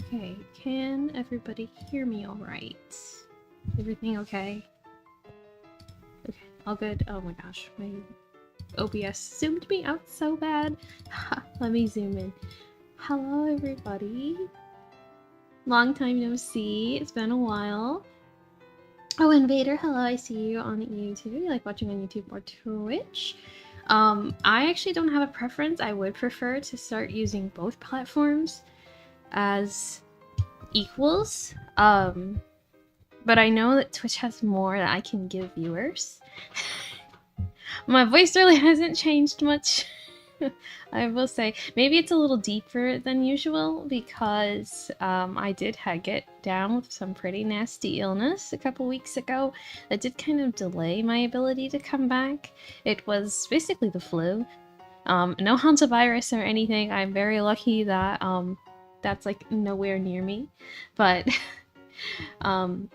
Okay, can everybody hear me all right? Everything okay? Okay, all good. Oh my gosh, my OBS zoomed me out so bad. Let me zoom in. Hello, everybody. Long time no see. It's been a while. Oh, Invader, hello. I see you on YouTube. You like watching on YouTube or Twitch? I actually don't have a preference. I would prefer to start using both platforms as equals. But I know that Twitch has more that I can give viewers. My voice really hasn't changed much. I will say, maybe it's a little deeper than usual because I did get down with some pretty nasty illness a couple weeks ago that did kind of delay my ability to come back. It was basically the flu. No hantavirus or anything. I'm very lucky that that's like nowhere near me. But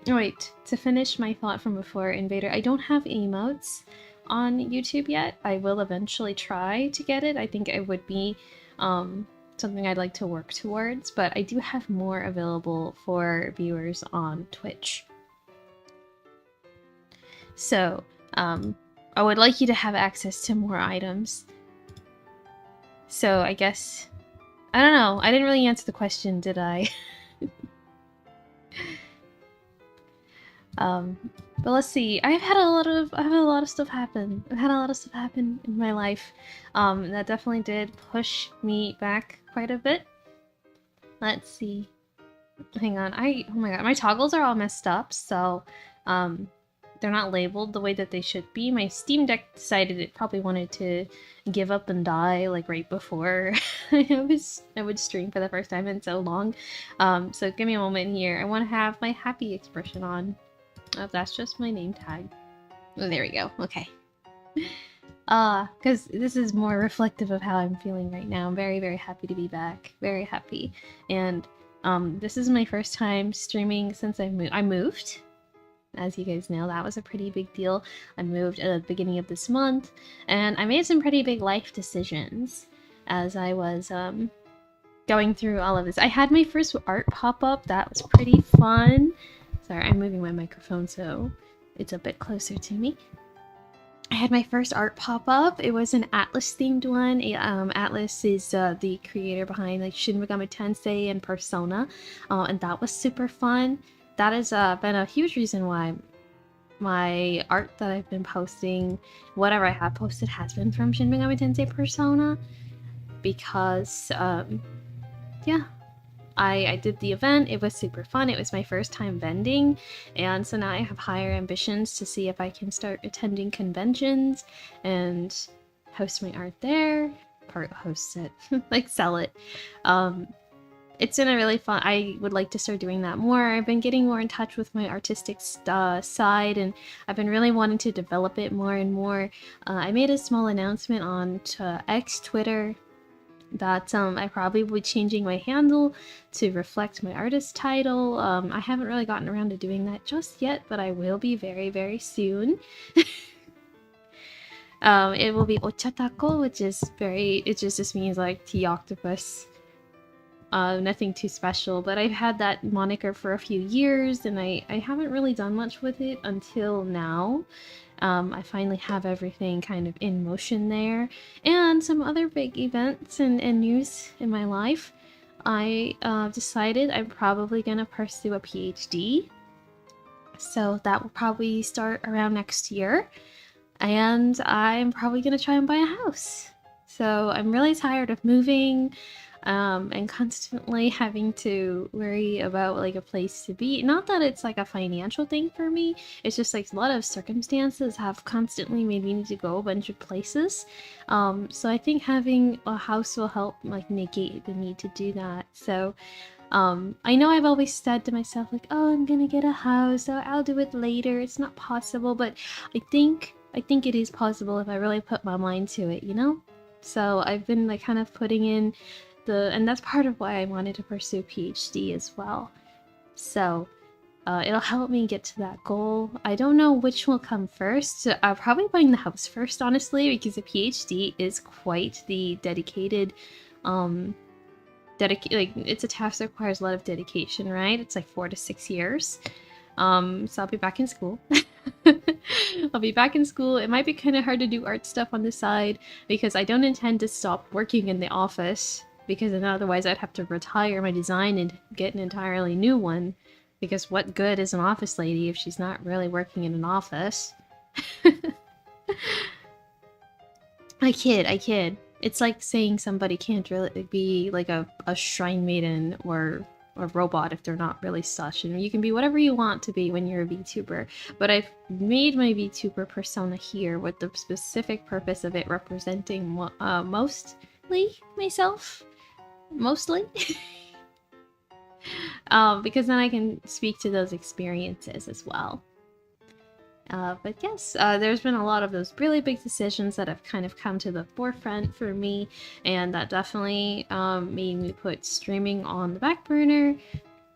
wait, to finish my thought from before, Invader, I don't have emotes on YouTube yet. I will eventually try to get it. I think it would be something I'd like to work towards, but I do have more available for viewers on Twitch. So, I would like you to have access to more items. So I guess, I don't know, I didn't really answer the question, did I? But let's see. I've had a lot of stuff happen. I've had a lot of stuff happen in my life. That definitely did push me back quite a bit. Let's see. Hang on. Oh my god, my toggles are all messed up, so they're not labeled the way that they should be. My Steam Deck decided it probably wanted to give up and die like right before I would stream for the first time in so long. So give me a moment here. I want to have my happy expression on. Oh, that's just my name tag. Oh, there we go. Okay. Because this is more reflective of how I'm feeling right now. I'm very, very happy to be back. Very happy. And this is my first time streaming since I moved. As you guys know, that was a pretty big deal. I moved at the beginning of this month, and I made some pretty big life decisions as I was going through all of this. I had my first art pop-up. That was pretty fun. Sorry, I'm moving my microphone so it's a bit closer to me. I had my first art pop-up. It was an Atlas themed one. Atlas is the creator behind like Shin Megami Tensei and Persona, and that was super fun. That has been a huge reason why my art that I've been posting, whatever I have posted, has been from Shin Megami Tensei Persona, because yeah, I did the event. It was super fun. It was my first time vending, and so now I have higher ambitions to see if I can start attending conventions and host my art there. Host it, like sell it. It's been a really fun. I would like to start doing that more. I've been getting more in touch with my artistic side, and I've been really wanting to develop it more and more. I made a small announcement on X, Twitter, that I probably will be changing my handle to reflect my artist title. I haven't really gotten around to doing that just yet, but I will be very, very soon. It will be Ochatako, which is it just means like tea octopus. Nothing too special, but I've had that moniker for a few years, and I haven't really done much with it until now. I finally have everything kind of in motion there, and some other big events and news in my life. I decided I'm probably gonna pursue a PhD, so that will probably start around next year, and I'm probably gonna try and buy a house. So I'm really tired of moving and constantly having to worry about like a place to be. Not that it's like a financial thing for me, it's just like a lot of circumstances have constantly made me need to go a bunch of places. So I think having a house will help like negate the need to do that. So I know I've always said to myself like, oh, I'm gonna get a house, so I'll do it later. It's not possible, but I think it is possible if I really put my mind to it, you know? So I've been like kind of putting in and that's part of why I wanted to pursue PhD as well. So it'll help me get to that goal. I don't know which will come first. I'll probably buying the house first, honestly, because a PhD is quite the dedicated it's a task that requires a lot of dedication, right? It's like 4 to 6 years. So I'll be back in school. I'll be back in school. It might be kind of hard to do art stuff on the side because I don't intend to stop working in the office, because then otherwise I'd have to retire my design and get an entirely new one, because what good is an office lady if she's not really working in an office? I kid. It's like saying somebody can't really be like a shrine maiden or a robot if they're not really such. And you can be whatever you want to be when you're a VTuber. But I've made my VTuber persona here with the specific purpose of it representing mostly myself. Mostly. Because then I can speak to those experiences as well. But yes, there's been a lot of those really big decisions that have kind of come to the forefront for me, and that definitely made me put streaming on the back burner,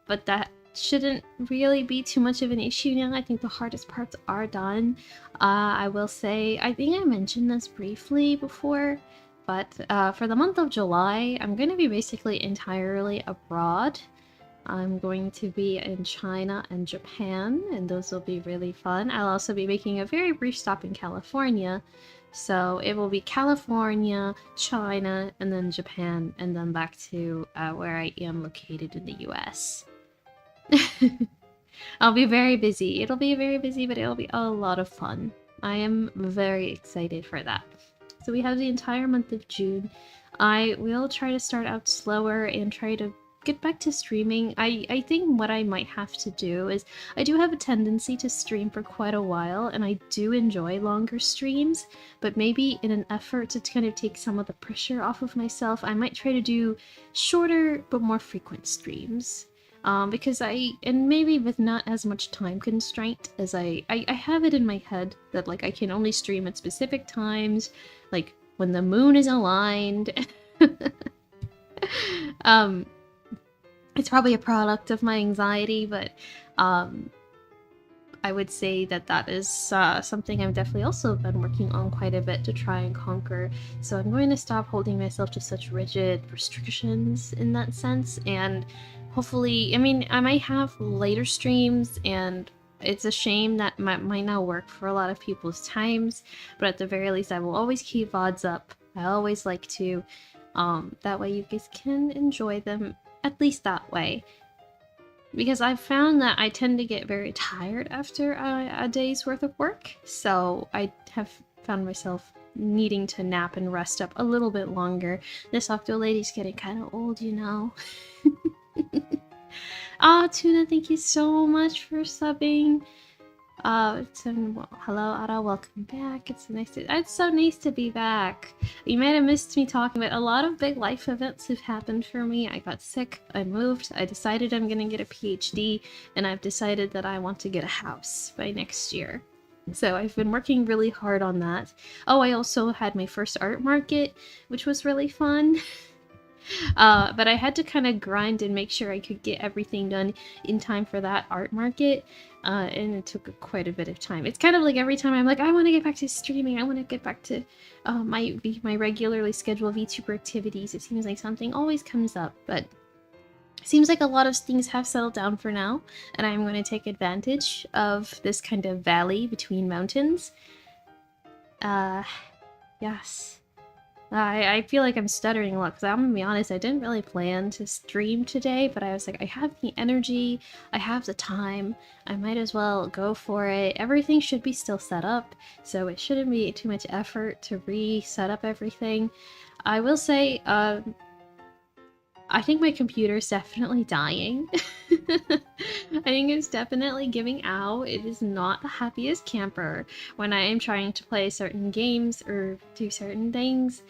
but that shouldn't really be too much of an issue now. I think the hardest parts are done. I will say, I think I mentioned this briefly before, but for the month of July, I'm going to be basically entirely abroad. I'm going to be in China and Japan, and those will be really fun. I'll also be making a very brief stop in California, so it will be California, China, and then Japan, and then back to where I am located in the US. I'll be very busy. It'll be very busy, but it'll be a lot of fun. I am very excited for that. So we have the entire month of June. I will try to start out slower and try to get back to streaming. I think what I might have to do is, I do have a tendency to stream for quite a while, and I do enjoy longer streams, but maybe in an effort to kind of take some of the pressure off of myself, I might try to do shorter but more frequent streams. Because and maybe with not as much time constraint as I have it in my head that like I can only stream at specific times, like when the moon is aligned. It's probably a product of my anxiety, but I would say that that is something I've definitely also been working on quite a bit to try and conquer. So I'm going to stop holding myself to such rigid restrictions in that sense, and hopefully, I mean, I might have later streams, and it's a shame that might not work for a lot of people's times, but at the very least I will always keep VODs up. I always like to, that way you guys can enjoy them at least that way. Because I've found that I tend to get very tired after a day's worth of work, so I have found myself needing to nap and rest up a little bit longer. This Octo Lady's getting kind of old, you know. Tuna, thank you so much for subbing. Well, hello, Ada, welcome back. It's so nice to be back. You might have missed me talking, but a lot of big life events have happened for me. I got sick, I moved, I decided I'm gonna get a PhD, and I've decided that I want to get a house by next year. So I've been working really hard on that. Oh, I also had my first art market, which was really fun. But I had to kind of grind and make sure I could get everything done in time for that art market, and it took quite a bit of time. It's kind of like every time I'm like, I want to get back to streaming, I want to get back to my regularly scheduled VTuber activities, it seems like something always comes up, but it seems like a lot of things have settled down for now, and I'm going to take advantage of this kind of valley between mountains. Yes. I feel like I'm stuttering a lot, because I'm gonna be honest, I didn't really plan to stream today, but I was like, I have the energy, I have the time, I might as well go for it. Everything should be still set up, so it shouldn't be too much effort to reset up everything. I will say, I think my computer is definitely dying. I think it's definitely giving out. It is not the happiest camper when I am trying to play certain games or do certain things.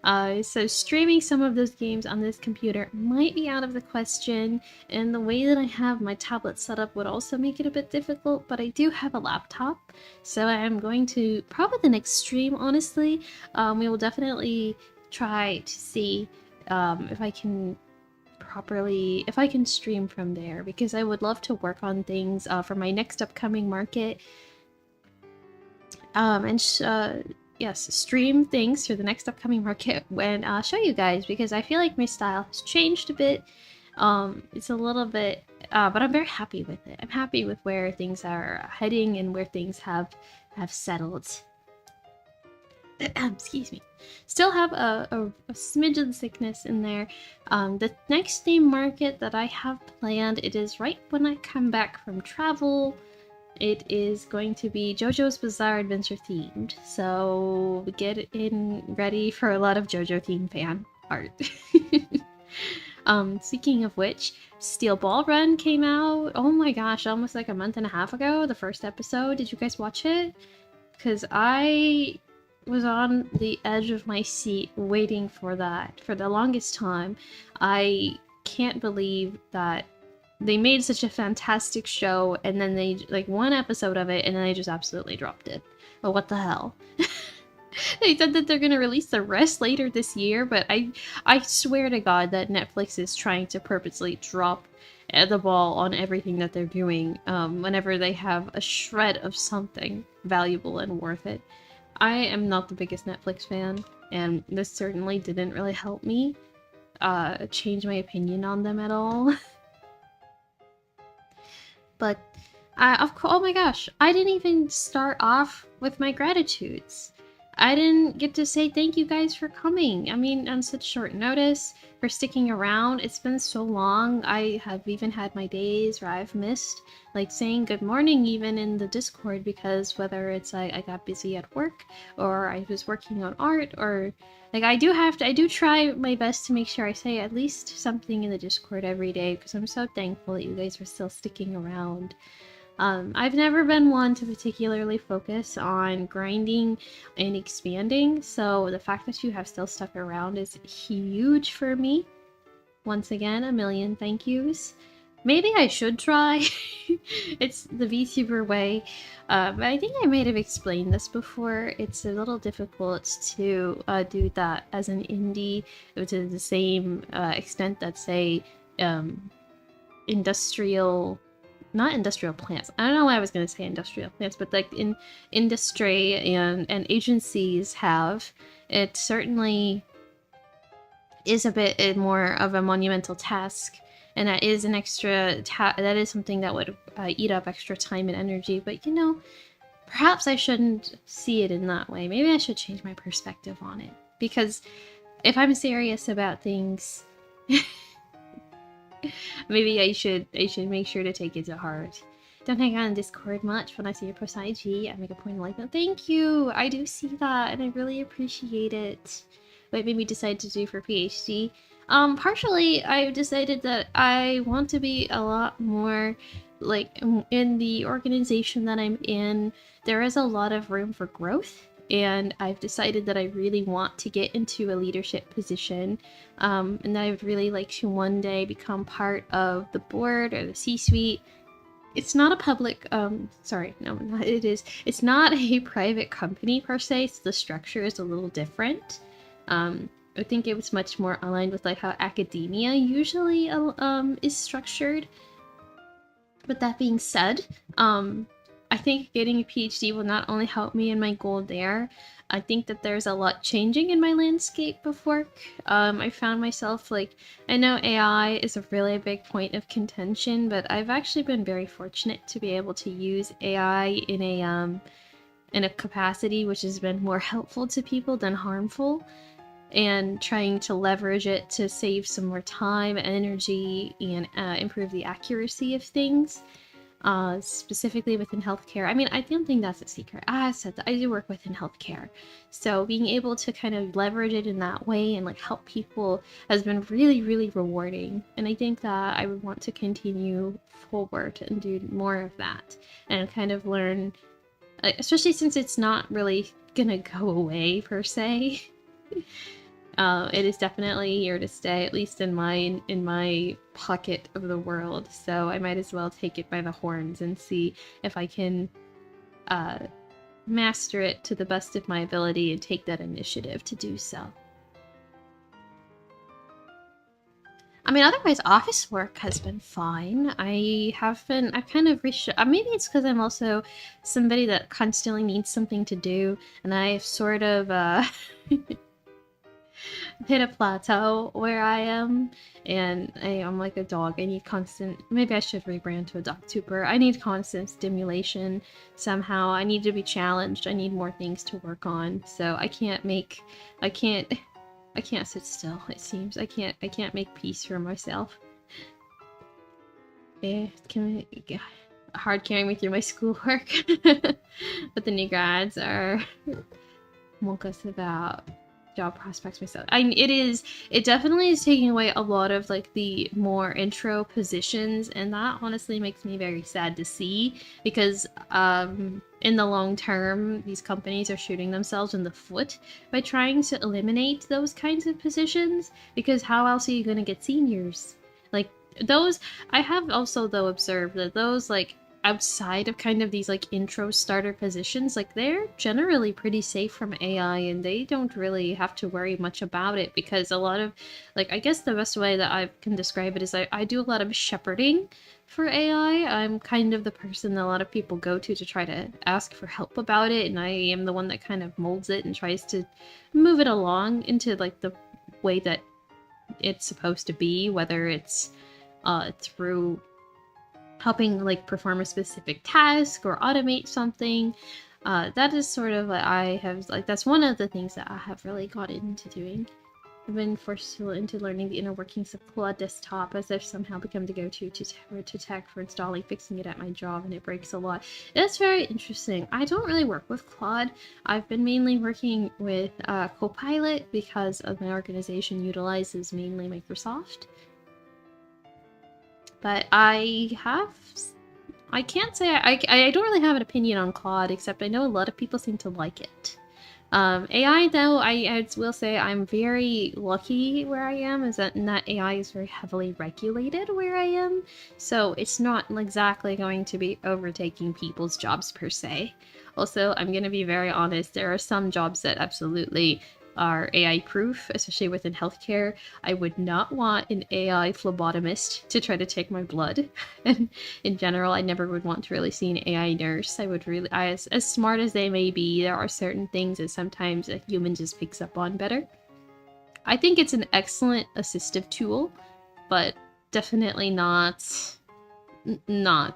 So streaming some of those games on this computer might be out of the question, and the way that I have my tablet set up would also make it a bit difficult, but I do have a laptop, so I am going to, probably the next stream, honestly, we will definitely try to see if I can stream from there, because I would love to work on things for my next upcoming market. And yes, stream things for the next upcoming market and show you guys, because I feel like my style has changed a bit. It's a little bit, but I'm very happy with it. I'm happy with where things are heading and where things have settled. Excuse me. Still have a smidge of the sickness in there. The next theme market that I have planned, it is right when I come back from travel. It is going to be JoJo's Bizarre Adventure themed, so get in ready for a lot of JoJo theme fan art. Speaking of which, Steel Ball Run came out, oh my gosh, almost like a month and a half ago, the first episode. Did you guys watch it? Because I was on the edge of my seat waiting for that for the longest time. I can't believe that they made such a fantastic show, and then they, like, one episode of it, and then they just absolutely dropped it. Well, what the hell? They said that they're gonna release the rest later this year, but I swear to God that Netflix is trying to purposely drop the ball on everything that they're doing whenever they have a shred of something valuable and worth it. I am not the biggest Netflix fan, and this certainly didn't really help me change my opinion on them at all. But, oh my gosh, I didn't even start off with my gratitudes. I didn't get to say thank you guys for coming. I mean, on such short notice, for sticking around. It's been so long. I have even had my days where I've missed, like, saying good morning even in the Discord, because whether it's I got busy at work, or I was working on art, or like I do try my best to make sure I say at least something in the Discord every day, because I'm so thankful that you guys are still sticking around. I've never been one to particularly focus on grinding and expanding, so the fact that you have still stuck around is huge for me. Once again, a million thank yous. Maybe I should try. It's the VTuber way. But I think I might have explained this before. It's a little difficult to do that as an indie to the same extent that, say, not industrial plants. I don't know why I was going to say industrial plants, but like in industry and agencies have. It certainly is a bit more of a monumental task, and that is an extra that is something that would eat up extra time and energy. But you know, perhaps I shouldn't see it in that way. Maybe I should change my perspective on it, because if I'm serious about things, maybe I should make sure to take it to heart. Don't hang out on Discord much. When I see your post on IG, I make a point of like, thank you! I do see that, and I really appreciate it. What made me decide to do for PhD? Partially, I've decided that I want to be a lot more, like, in the organization that I'm in, there is a lot of room for growth, and I've decided that I really want to get into a leadership position, and that I would really like to one day become part of the board or the C-suite. It's not a public, it's not a private company per se, so the structure is a little different. I think it was much more aligned with like how academia usually is structured. But that being said, I think getting a PhD will not only help me in my goal there. I think that there's a lot changing in my landscape of work. I found myself, like, I know AI is a really big point of contention, but I've actually been very fortunate to be able to use AI in a capacity which has been more helpful to people than harmful, and trying to leverage it to save some more time, energy, and improve the accuracy of things. Specifically within healthcare. I mean, I don't think that's a secret. I said that I do work within healthcare. So being able to kind of leverage it in that way and like help people has been really, really rewarding. And I think that I would want to continue forward and do more of that and kind of learn, especially since it's not really gonna go away per se. It is definitely here to stay, at least in my pocket of the world, so I might as well take it by the horns and see if I can master it to the best of my ability and take that initiative to do so. I mean, otherwise, office work has been fine. I've kind of reached, maybe it's because I'm also somebody that constantly needs something to do, and I've sort of, hit a plateau where I am, and I'm like a dog. I need constant, maybe I should rebrand to a dog tuber. I need constant stimulation somehow. I need to be challenged. I need more things to work on. So I can't sit still, it seems. I can't make peace for myself. Hard carrying me through my schoolwork. But the new grads are monkas about job prospects myself. It definitely is taking away a lot of like the more intro positions, and that honestly makes me very sad to see, because in the long term these companies are shooting themselves in the foot by trying to eliminate those kinds of positions, because how else are you going to get seniors? Like those, I have also though observed that those like outside of kind of these like intro starter positions, like they're generally pretty safe from AI, and they don't really have to worry much about it, because a lot of like, I guess the best way that I can describe it is I do a lot of shepherding for AI. I'm kind of the person that a lot of people go to try to ask for help about it, and I am the one that kind of molds it and tries to move it along into like the way that it's supposed to be, whether it's through helping like perform a specific task or automate something. That is sort of what I have, like, that's one of the things that I have really got into doing. I've been forced into learning the inner workings of Claude Desktop, as I've somehow become the go-to to tech for installing, fixing it at my job, and it breaks a lot. It's very interesting. I don't really work with Claude. I've been mainly working with Copilot, because of my organization utilizes mainly Microsoft. But I can't say, I don't really have an opinion on Claude, except I know a lot of people seem to like it. AI though, I will say I'm very lucky where I am, is that AI is very heavily regulated where I am, so it's not exactly going to be overtaking people's jobs per se. Also, I'm gonna be very honest, there are some jobs that absolutely are AI proof, especially within healthcare. I would not want an AI phlebotomist to try to take my blood. And in general, I never would want to really see an AI nurse. I would really, as smart as they may be, there are certain things that sometimes a human just picks up on better. I think it's an excellent assistive tool, but definitely not on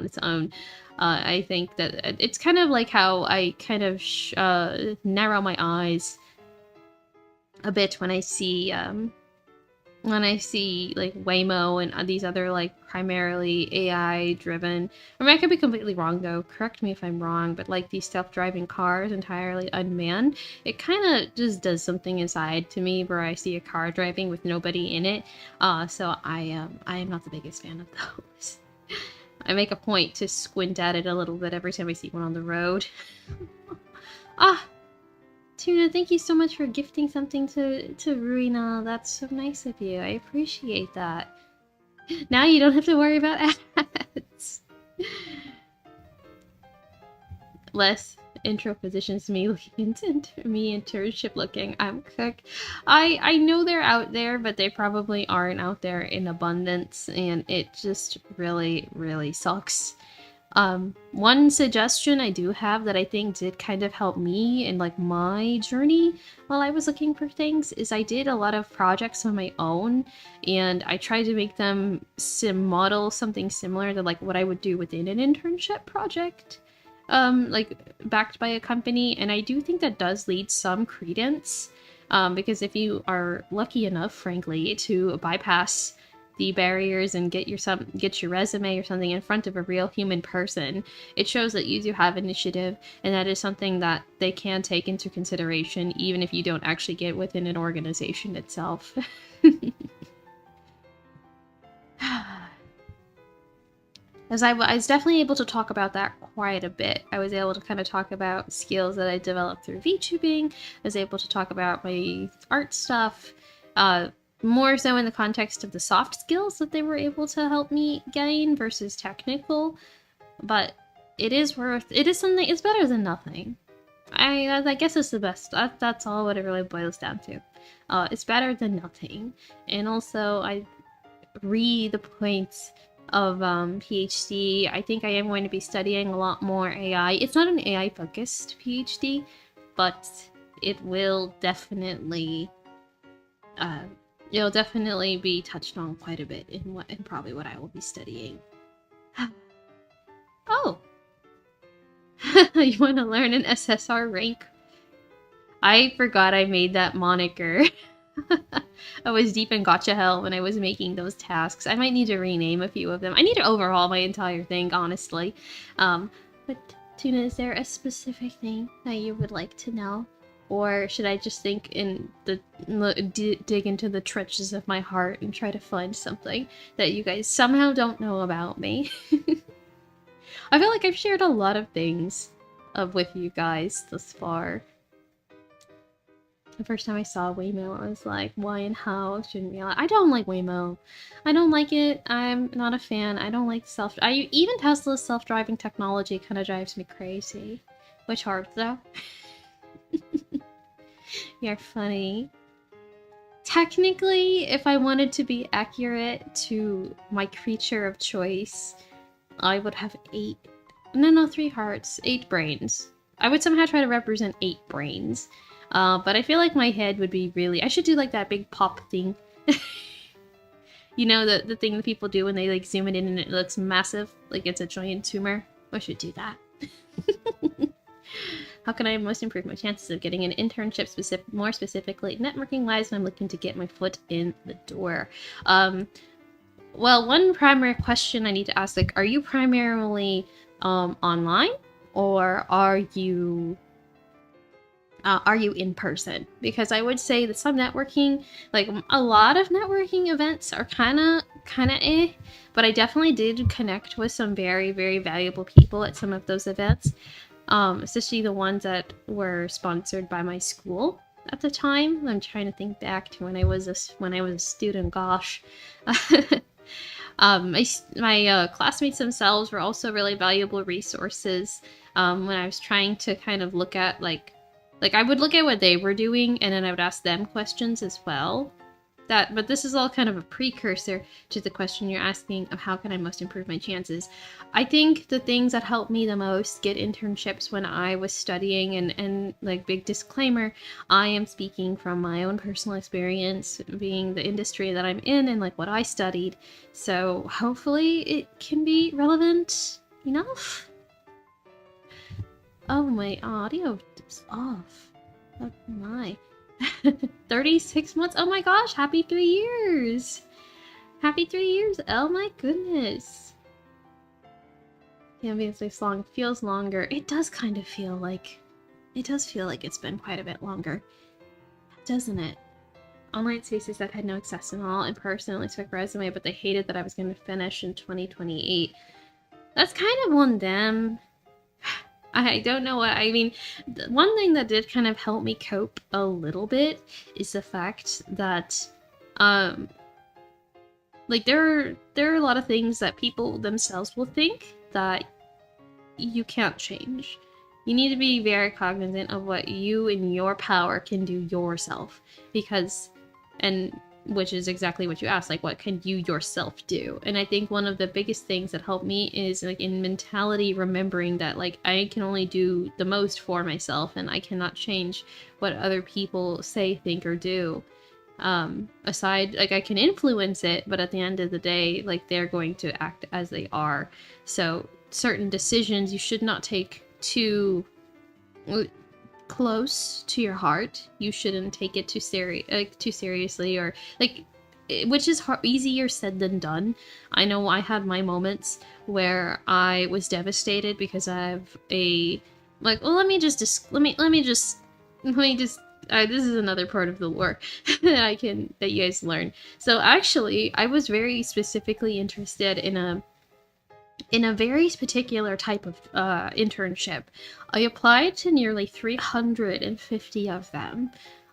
its own. I think that it's kind of like how I kind of narrow my eyes a bit when I see like Waymo and these other like primarily AI driven. I mean, I could be completely wrong though. Correct me if I'm wrong, but like these self-driving cars entirely unmanned, it kind of just does something inside to me where I see a car driving with nobody in it. So I am not the biggest fan of those. I make a point to squint at it a little bit every time I see one on the road. Ah! Tuna, thank you so much for gifting something to Ruina. That's so nice of you. I appreciate that. Now you don't have to worry about ads. Less intro positions, me looking into me internship looking. I'm cook. I know they're out there, but they probably aren't out there in abundance, and it just really, really sucks. One suggestion I do have that I think did kind of help me in like my journey while I was looking for things is I did a lot of projects on my own, and I tried to make them model something similar to like what I would do within an internship project. Like backed by a company, and I do think that does lead some credence, because if you are lucky enough, frankly, to bypass the barriers and get your resume or something in front of a real human person, it shows that you do have initiative, and that is something that they can take into consideration even if you don't actually get within an organization itself. As I was definitely able to talk about that quite a bit. I was able to kind of talk about skills that I developed through VTubing. I was able to talk about my art stuff, more so in the context of the soft skills that they were able to help me gain versus technical. But it is something, it's better than nothing. I guess it's the best. That's all what it really boils down to. It's better than nothing. And also, I read the points of PhD. I think I am going to be studying a lot more AI. It's not an AI focused PhD, but it will definitely it'll definitely be touched on quite a bit in probably what I will be studying. Oh, you want to learn an SSR rank? I forgot I made that moniker. I was deep in gotcha hell when I was making those tasks. I might need to rename a few of them. I need to overhaul my entire thing, honestly. But Tuna, is there a specific thing that you would like to know? Or should I just dig into the trenches of my heart and try to find something that you guys somehow don't know about me? I feel like I've shared a lot of things with you guys thus far. The first time I saw Waymo, I was like, why and how shouldn't we? I don't like Waymo. I don't like it. I'm not a fan. I don't like even Tesla's self-driving technology kind of drives me crazy. Which hard though? You're funny. Technically, if I wanted to be accurate to my creature of choice, I would have 3 hearts, 8 brains. I would somehow try to represent 8 brains. But I feel like my head would be really... I should do like that big pop thing. You know, the thing that people do when they like zoom it in and it looks massive, like it's a giant tumor? I should do that. How can I most improve my chances of getting an internship, more specifically networking-wise, when I'm looking to get my foot in the door? Well, one primary question I need to ask, like, are you primarily online, or are you in person? Because I would say that some networking, like a lot of networking events are kind of but I definitely did connect with some very, very valuable people at some of those events, especially the ones that were sponsored by my school at the time. I'm trying to think back to when I was a student. Gosh. My classmates themselves were also really valuable resources when I was trying to kind of look at like I would look at what they were doing and then I would ask them questions as well. But this is all kind of a precursor to the question you're asking of how can I most improve my chances. I think the things that helped me the most get internships when I was studying, and like big disclaimer, I am speaking from my own personal experience being the industry that I'm in and like what I studied. So hopefully it can be relevant enough. Oh, my audio is off. Oh my. 36 months? Oh my gosh, happy 3 years! Happy 3 years! Oh my goodness. Can't be this long. Feels longer. It does kind of feel like... It does feel like it's been quite a bit longer. Doesn't it? Online spaces that had no access at all. In person, at least my resume, but they hated that I was going to finish in 2028. That's kind of on them. I don't know what I mean. One thing that did kind of help me cope a little bit is the fact that, like there are a lot of things that people themselves will think that you can't change. You need to be very cognizant of what you in your power can do yourself, which is exactly what you asked, like what can you yourself do? And I think one of the biggest things that helped me is like in mentality remembering that like I can only do the most for myself and I cannot change what other people say, think, or do. Aside, like I can influence it, but at the end of the day, like they're going to act as they are. So certain decisions you should not take too close to your heart. You shouldn't take it too seriously, or like, which is easier said than done. I know I had my moments where I was devastated because I have let me just this is another part of the lore that you guys learn. So actually, I was very specifically interested in a very particular type of internship. I applied to nearly 350 of them.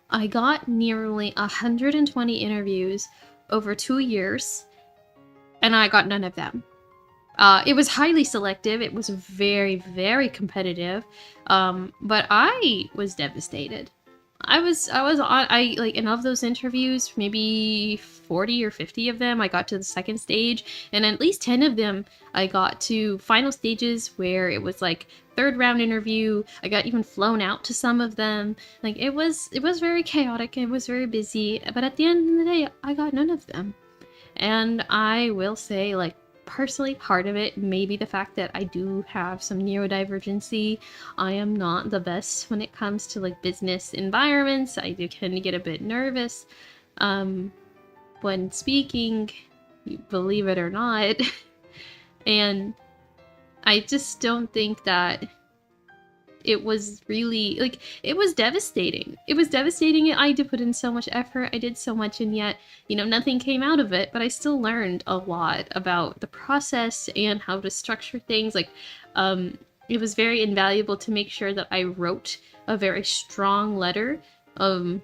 I got nearly 120 interviews over 2 years, and I got none of them. It was highly selective. It was very, very competitive, but I was devastated. I like, in of those interviews, maybe 40 or 50 of them I got to the second stage, and at least 10 of them I got to final stages where it was like third round interview. I got even flown out to some of them. Like, it was very chaotic, it was very busy, but at the end of the day I got none of them. And I will say, like, personally, part of it may be the fact that I do have some neurodivergency. I am not the best when it comes to, like, business environments. I do tend to get a bit nervous when speaking, believe it or not. And I just don't think that it was really, like, it was devastating. It was devastating. I did put in so much effort. I did so much, and yet, you know, nothing came out of it. But I still learned a lot about the process and how to structure things. Like, it was very invaluable to make sure that I wrote a very strong letter and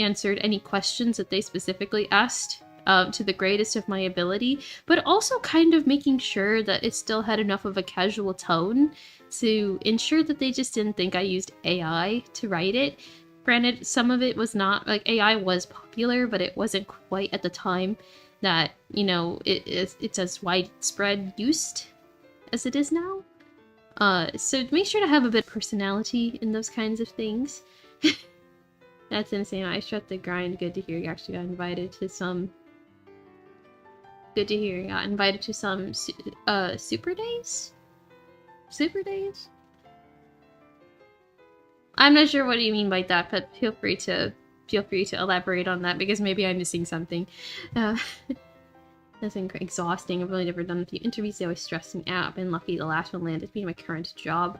answered any questions that they specifically asked to the greatest of my ability, but also kind of making sure that it still had enough of a casual tone to ensure that they just didn't think I used AI to write it. Granted, some of it was not, like, AI was popular, but it wasn't quite at the time that, you know, it's as widespread used as it is now. So make sure to have a bit of personality in those kinds of things. That's insane. I shut the grind. Good to hear you actually got invited to some... Good to hear you got invited to some Super Days? Super Days? I'm not sure what you mean by that, but feel free to elaborate on that, because maybe I'm missing something. That's exhausting. I've only never done a few interviews. They always stress me out. I've been lucky the last one landed me in my current job.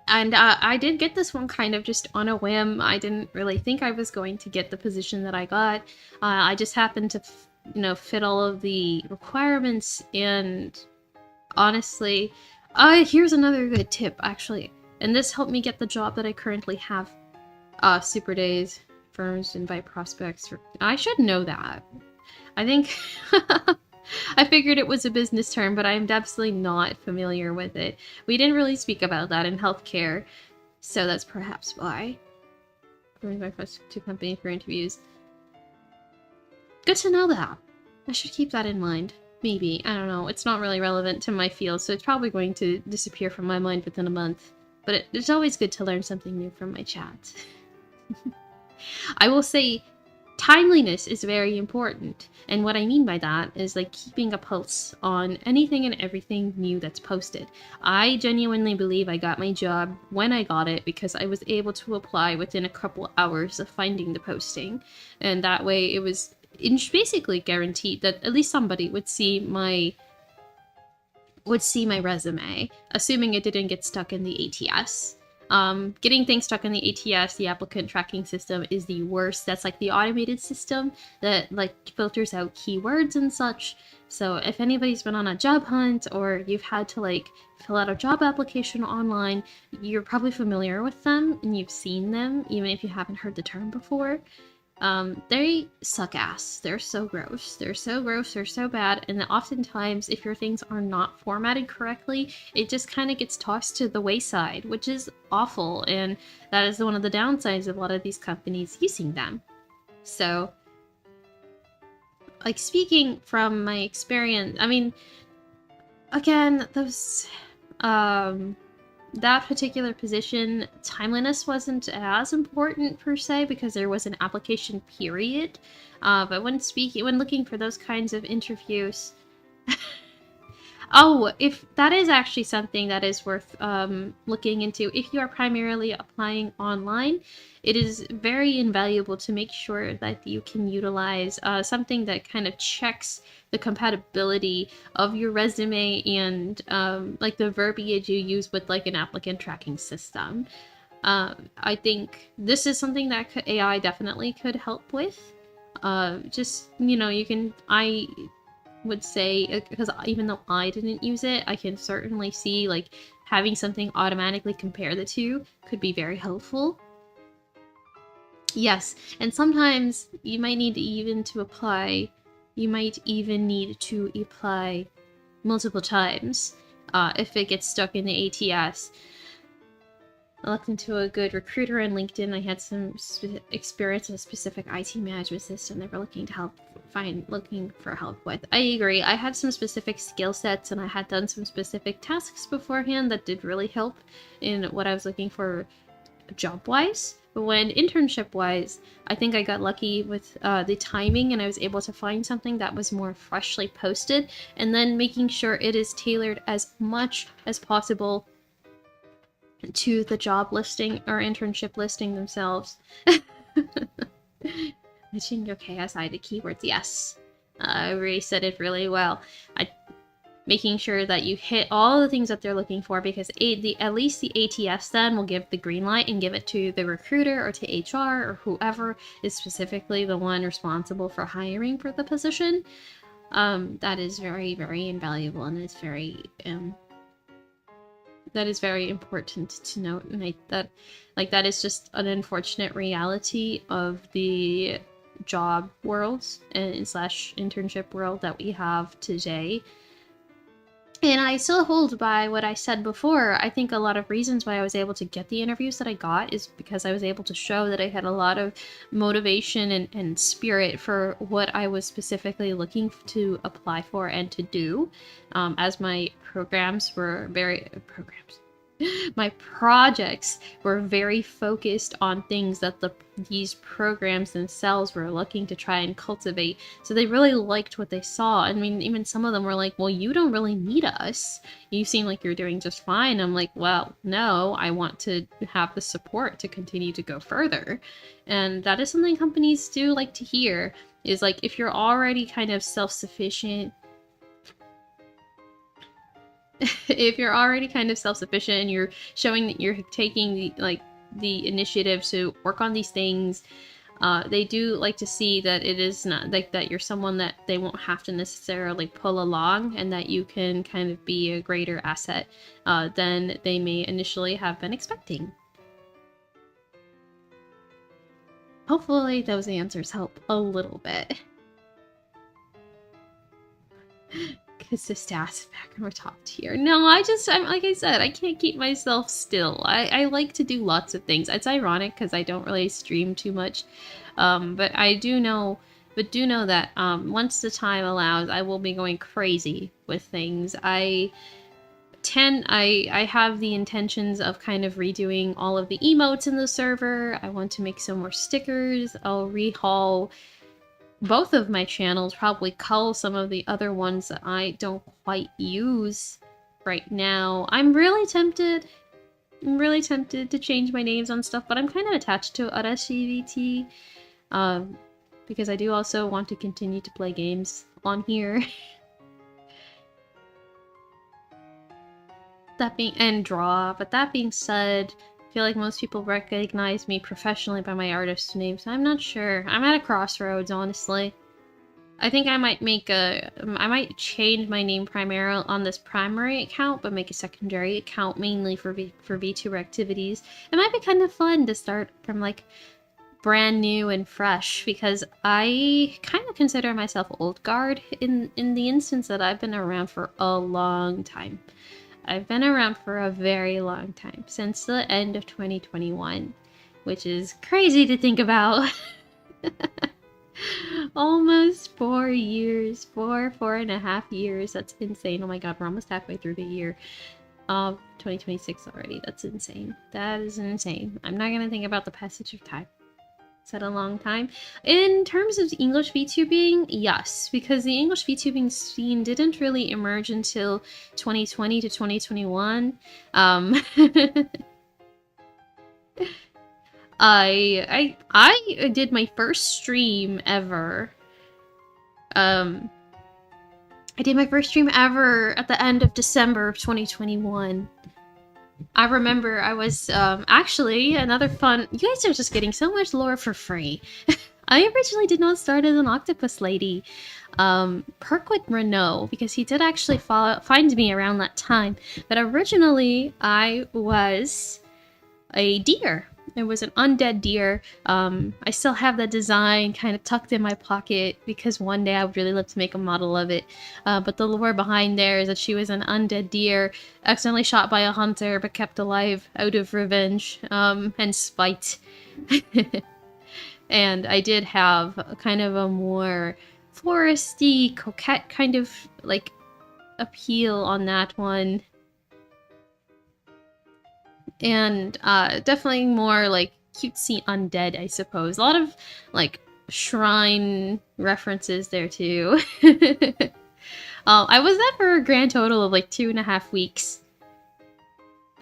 And I did get this one kind of just on a whim. I didn't really think I was going to get the position that I got. I just happened to, you know, fit all of the requirements, and honestly, here's another good tip, actually. And this helped me get the job that I currently have. Super Days, firms invite prospects. I should know that. I think... I figured it was a business term, but I'm absolutely not familiar with it. We didn't really speak about that in healthcare, so that's perhaps why. My first two companies for interviews. Good to know that. I should keep that in mind. Maybe. I don't know. It's not really relevant to my field, so it's probably going to disappear from my mind within a month. But it's always good to learn something new from my chat. I will say, timeliness is very important, and what I mean by that is, like, keeping a pulse on anything and everything new that's posted. I genuinely believe I got my job when I got it because I was able to apply within a couple hours of finding the posting, and that way it was basically guaranteed that at least somebody would see my resume, assuming it didn't get stuck in the ATS. Getting things stuck in the ATS, the applicant tracking system, is the worst. That's like the automated system that, like, filters out keywords and such. So if anybody's been on a job hunt, or you've had to, like, fill out a job application online, you're probably familiar with them and you've seen them, even if you haven't heard the term before. They suck ass. They're so gross. They're so gross. They're so bad. And oftentimes, if your things are not formatted correctly, it just kind of gets tossed to the wayside, which is awful. And that is one of the downsides of a lot of these companies using them. So, like, speaking from my experience, I mean, again, those, that particular position, timeliness wasn't as important per se because there was an application period. But when looking for those kinds of interviews, oh, if that is actually something that is worth looking into. If you are primarily applying online, it is very invaluable to make sure that you can utilize something that kind of checks the compatibility of your resume and like the verbiage you use with, like, an applicant tracking system. I think this is something that AI definitely could help with. Just, you know, I would say, because even though I didn't use it, I can certainly see, like, having something automatically compare the two could be very helpful. Yes, and sometimes you might need to apply multiple times if it gets stuck in the ATS. I looked into a good recruiter on LinkedIn. I had some experience with a specific IT management system they were looking for help with. I agree. I had some specific skill sets and I had done some specific tasks beforehand that did really help in what I was looking for job-wise. But when internship-wise, I think I got lucky with the timing and I was able to find something that was more freshly posted and then making sure it is tailored as much as possible to the job listing or internship listing themselves. Matching okay aside the keywords, yes. I already said it really well. Making sure that you hit all the things that they're looking for, because at least the ATS then will give the green light and give it to the recruiter or to HR or whoever is specifically the one responsible for hiring for the position. That is very, very invaluable and it's very that is very important to note, and that is just an unfortunate reality of the job world and slash internship world that we have today. And I still hold by what I said before. I think a lot of reasons why I was able to get the interviews that I got is because I was able to show that I had a lot of motivation and spirit for what I was specifically looking to apply for and to do, as my my projects were very focused on things that these programs themselves were looking to try and cultivate. So they really liked what they saw. I mean, even some of them were like, well, you don't really need us. You seem like you're doing just fine. I'm like, well, no, I want to have the support to continue to go further. And that is something companies do like to hear, is like, if you're already kind of self-sufficient, if you're already kind of self-sufficient and you're showing that you're taking the initiative to work on these things, they do like to see that it is not like that you're someone that they won't have to necessarily pull along, and that you can kind of be a greater asset than they may initially have been expecting. Hopefully those answers help a little bit. Because the stats back in our top tier. No, I'm like I said, I can't keep myself still. I like to do lots of things. It's ironic because I don't really stream too much. But do know that once the time allows, I will be going crazy with things. I have the intentions of kind of redoing all of the emotes in the server. I want to make some more stickers. I'll rehaul both of my channels, probably cull some of the other ones that I don't quite use right now. I'm really tempted to change my names on stuff, but I'm kind of attached to Arashie VT, because I do also want to continue to play games on here. And draw, but that being said, I feel like most people recognize me professionally by my artist name, so I'm not sure. I'm at a crossroads, honestly. I think I might I might change my name primarily on this primary account, but make a secondary account mainly for VTuber activities. It might be kind of fun to start from like brand new and fresh, because I kind of consider myself old guard in the instance that I've been around for a long time. I've been around for a very long time, since the end of 2021, which is crazy to think about. Almost 4 years, 4.5 years. That's insane. Oh my god, we're almost halfway through the year of 2026 already. That's insane. That is insane. I'm not gonna think about the passage of time. It's been a long time. In terms of English VTubing, yes, because the English VTubing scene didn't really emerge until 2020 to 2021. I did my first stream ever. I did my first stream ever at the end of December of 2021. I remember I was, actually, another fun... You guys are just getting so much lore for free. I originally did not start as an octopus lady. Perkwood Renault, because he did actually find me around that time. But originally, I was a deer. It was an undead deer. I still have the design kind of tucked in my pocket because one day I would really love to make a model of it. But the lore behind there is that she was an undead deer, accidentally shot by a hunter but kept alive out of revenge and spite. And I did have a kind of a more foresty, coquette kind of like appeal on that one. And definitely more like cutesy undead, I suppose. A lot of like shrine references there too. I was there for a grand total of like 2.5 weeks.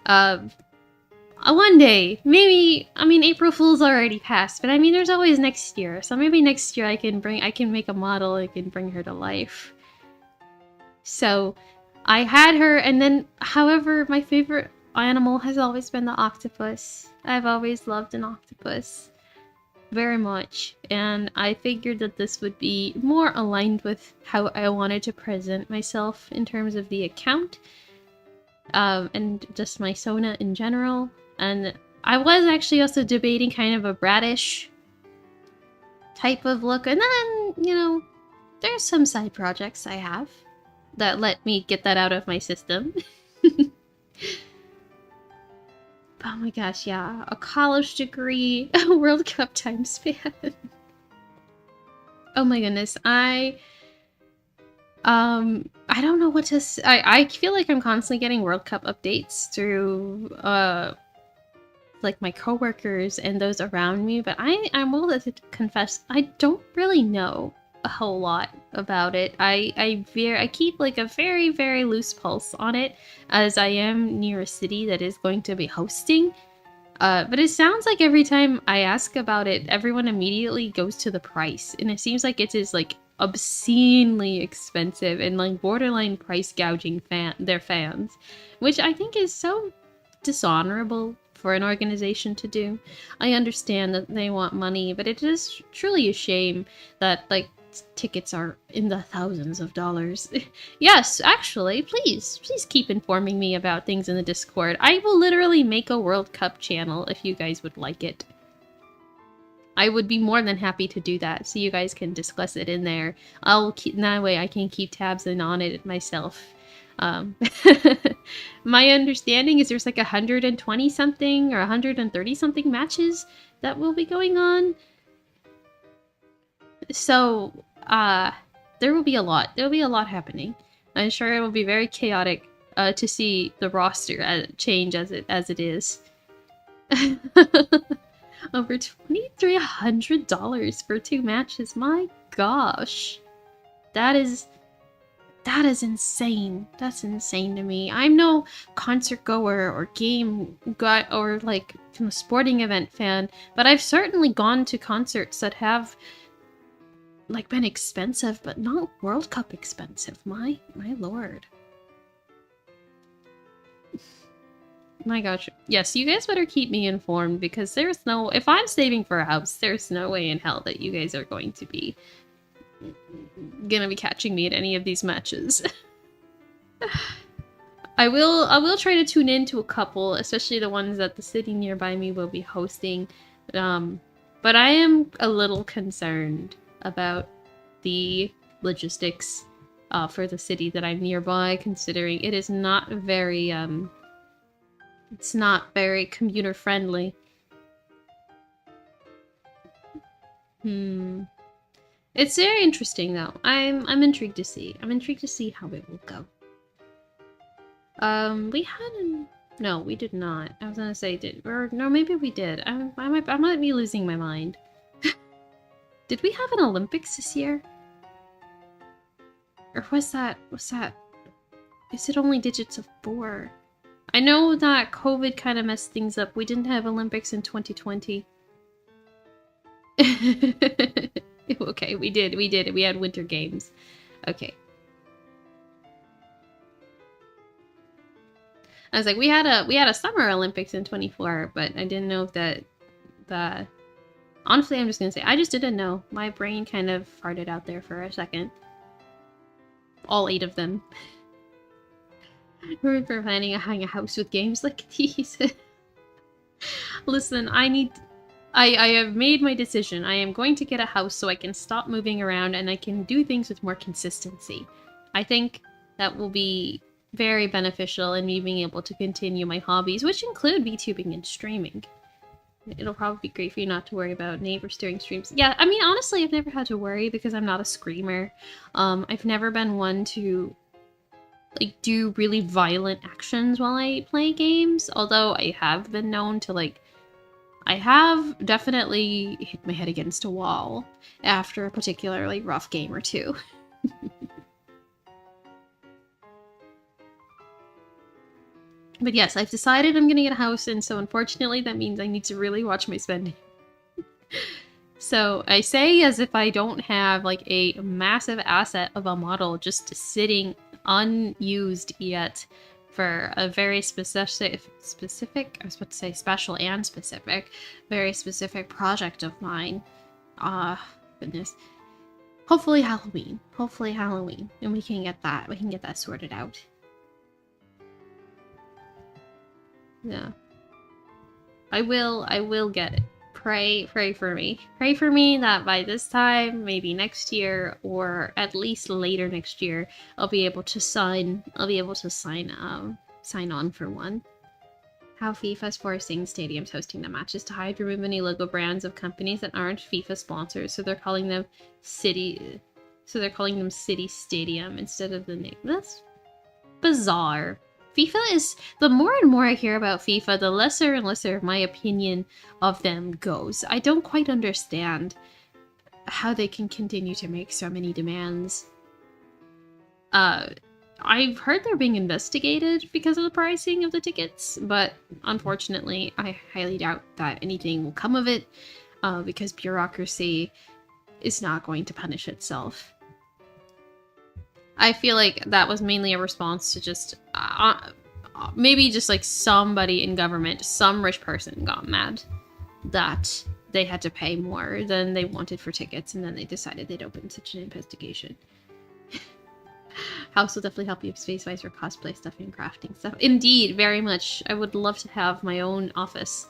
One day, maybe, I mean, April Fool's already passed, but I mean, there's always next year. So maybe next year I can make a model, I can bring her to life. So I had her, and then, however, my favorite animal has always been the octopus. I've always loved an octopus very much, and I figured that this would be more aligned with how I wanted to present myself in terms of the account, and just my Sona in general. And I was actually also debating kind of a bratish type of look, and then, you know, there's some side projects I have that let me get that out of my system. Oh my gosh, yeah. A college degree, a World Cup time span. Oh my goodness, I don't know what to say. I feel like I'm constantly getting World Cup updates through, like my coworkers and those around me, but I'm willing to confess, I don't really know a whole lot about it. I keep like a very, very loose pulse on it, as I am near a city that is going to be hosting. But it sounds like every time I ask about it, everyone immediately goes to the price, and it seems like it is like obscenely expensive and like borderline price gouging their fans, which I think is so dishonorable for an organization to do. I understand that they want money, but it is truly a shame that like tickets are in the thousands of dollars. Yes, actually, please keep informing me about things in the Discord. I will literally make a World Cup channel if you guys would like it. I would be more than happy to do that, so you guys can discuss it in there. That way I can keep tabs on it myself. My understanding is there's like 120 something or 130 something matches that will be going on. So, there will be a lot. There will be a lot happening. I'm sure it will be very chaotic to see the roster change as it is. Over $2,300 for 2 matches. My gosh, that is insane. That's insane to me. I'm no concert goer or game guy or like sporting event fan, but I've certainly gone to concerts that have like been expensive, but not World Cup expensive. My lord. My gosh. Yes, you guys better keep me informed, because there's no... If I'm saving for a house, there's no way in hell that you guys are going to be catching me at any of these matches. I will try to tune in to a couple, especially the ones that the city nearby me will be hosting. But I am a little concerned about the logistics for the city that I'm nearby, considering it is not very it's not very commuter friendly. It's very interesting though. I'm intrigued to see. I'm intrigued to see how it will go. We had no, we did not. I was gonna say no, maybe we did. I might be losing my mind. Did we have an Olympics this year? Or was that... Is it only digits of 4? I know that COVID kind of messed things up. We didn't have Olympics in 2020. Okay, we did. We had Winter Games. Okay. I was like, we had a Summer Olympics in 24, but I didn't know if that... Honestly, I'm just gonna say, I just didn't know. My brain kind of farted out there for a second. All 8 of them. Remember planning a house with games like these? Listen, I have made my decision. I am going to get a house so I can stop moving around and I can do things with more consistency. I think that will be very beneficial in me being able to continue my hobbies, which include VTubing and streaming. It'll probably be great for you not to worry about neighbors during streams. Yeah, I mean, honestly, I've never had to worry because I'm not a screamer. I've never been one to like do really violent actions while I play games, although I have been known to like I have definitely hit my head against a wall after a particularly rough game or two. But yes, I've decided I'm gonna get a house, and so unfortunately that means I need to really watch my spending. So I say as if I don't have like a massive asset of a model just sitting unused yet for a very specific, I was about to say special and specific, very specific project of mine. Goodness. Hopefully Halloween. Hopefully Halloween. And we can get that sorted out. Yeah. I will get it. Pray for me. Pray for me that by this time, maybe next year, or at least later next year, I'll be able to sign on for one. How FIFA's forcing stadiums hosting the matches to hide, remove any logo brands of companies that aren't FIFA sponsors, so they're calling them city stadium instead of the name. That's bizarre. FIFA is, the more and more I hear about FIFA, the lesser and lesser my opinion of them goes. I don't quite understand how they can continue to make so many demands. I've heard they're being investigated because of the pricing of the tickets, but unfortunately, I highly doubt that anything will come of it, because bureaucracy is not going to punish itself. I feel like that was mainly a response to just, maybe just like somebody in government, some rich person got mad that they had to pay more than they wanted for tickets, and then they decided they'd open such an investigation. House will definitely help you space-wise for cosplay stuff and crafting stuff. Indeed, very much. I would love to have my own office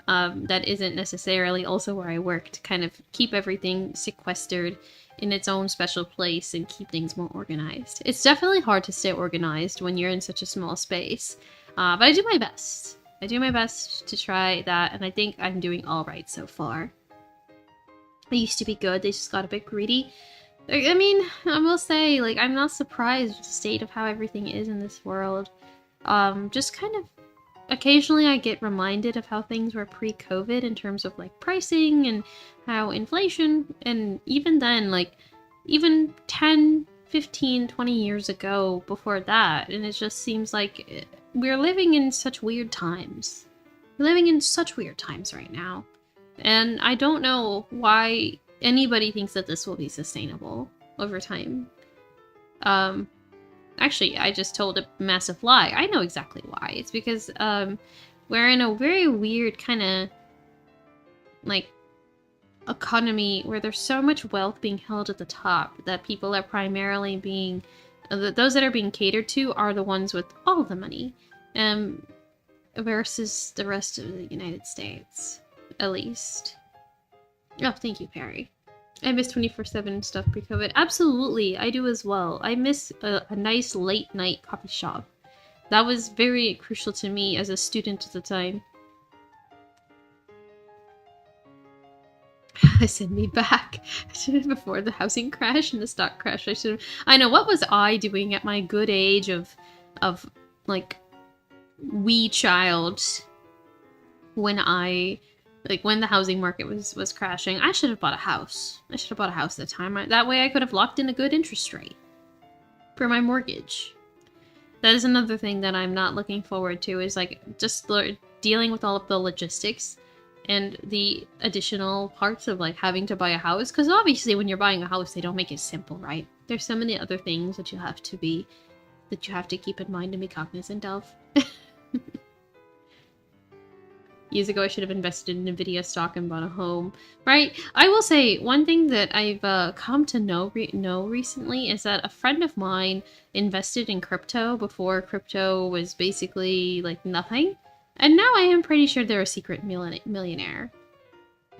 that isn't necessarily also where I work, to kind of keep everything sequestered in its own special place and keep things more organized. It's definitely hard to stay organized when you're in such a small space, but I do my best. I do my best to try that, and I think I'm doing all right so far. I used to be good, they just got a bit greedy. I mean, I will say, like, I'm not surprised with the state of how everything is in this world. Just kind of, occasionally I get reminded of how things were pre-COVID in terms of, like, pricing and how inflation, and even then, like, even 10, 15, 20 years ago before that, and it just seems like we're living in such weird times. We're living in such weird times right now. And I don't know why anybody thinks that this will be sustainable over time. Actually, I just told a massive lie. I know exactly why. It's because we're in a very weird kind of like economy where there's so much wealth being held at the top that people are primarily being, those that are being catered to are the ones with all the money, versus the rest of the United States, at least. Oh, thank you, Perry. I miss 24/7 stuff pre-COVID. Absolutely, I do as well. I miss a nice late-night coffee shop. That was very crucial to me as a student at the time. I sent me back. I should have before the housing crash and the stock crash. I know, what was I doing at my good age of like wee child when when the housing market was crashing. I should have bought a house. I should have bought a house at the time. That way I could have locked in a good interest rate for my mortgage. That is another thing that I'm not looking forward to, is like just dealing with all of the logistics and the additional parts of like having to buy a house. Because obviously when you're buying a house, they don't make it simple, right? There's so many other things that you have to keep in mind and be cognizant of. Years ago, I should have invested in Nvidia stock and bought a home, right? I will say one thing that I've come to know recently is that a friend of mine invested in crypto before crypto was basically like nothing. And now I am pretty sure they're a secret millionaire.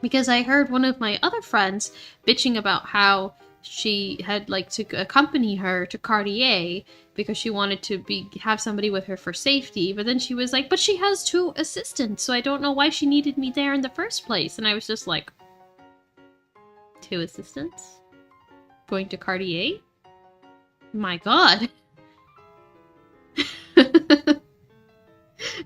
Because I heard one of my other friends bitching about how she had like to accompany her to Cartier because she wanted to have somebody with her for safety, but then she was like, but she has 2 assistants, so I don't know why she needed me there in the first place. And I was just like, 2 assistants? Going to Cartier? My god.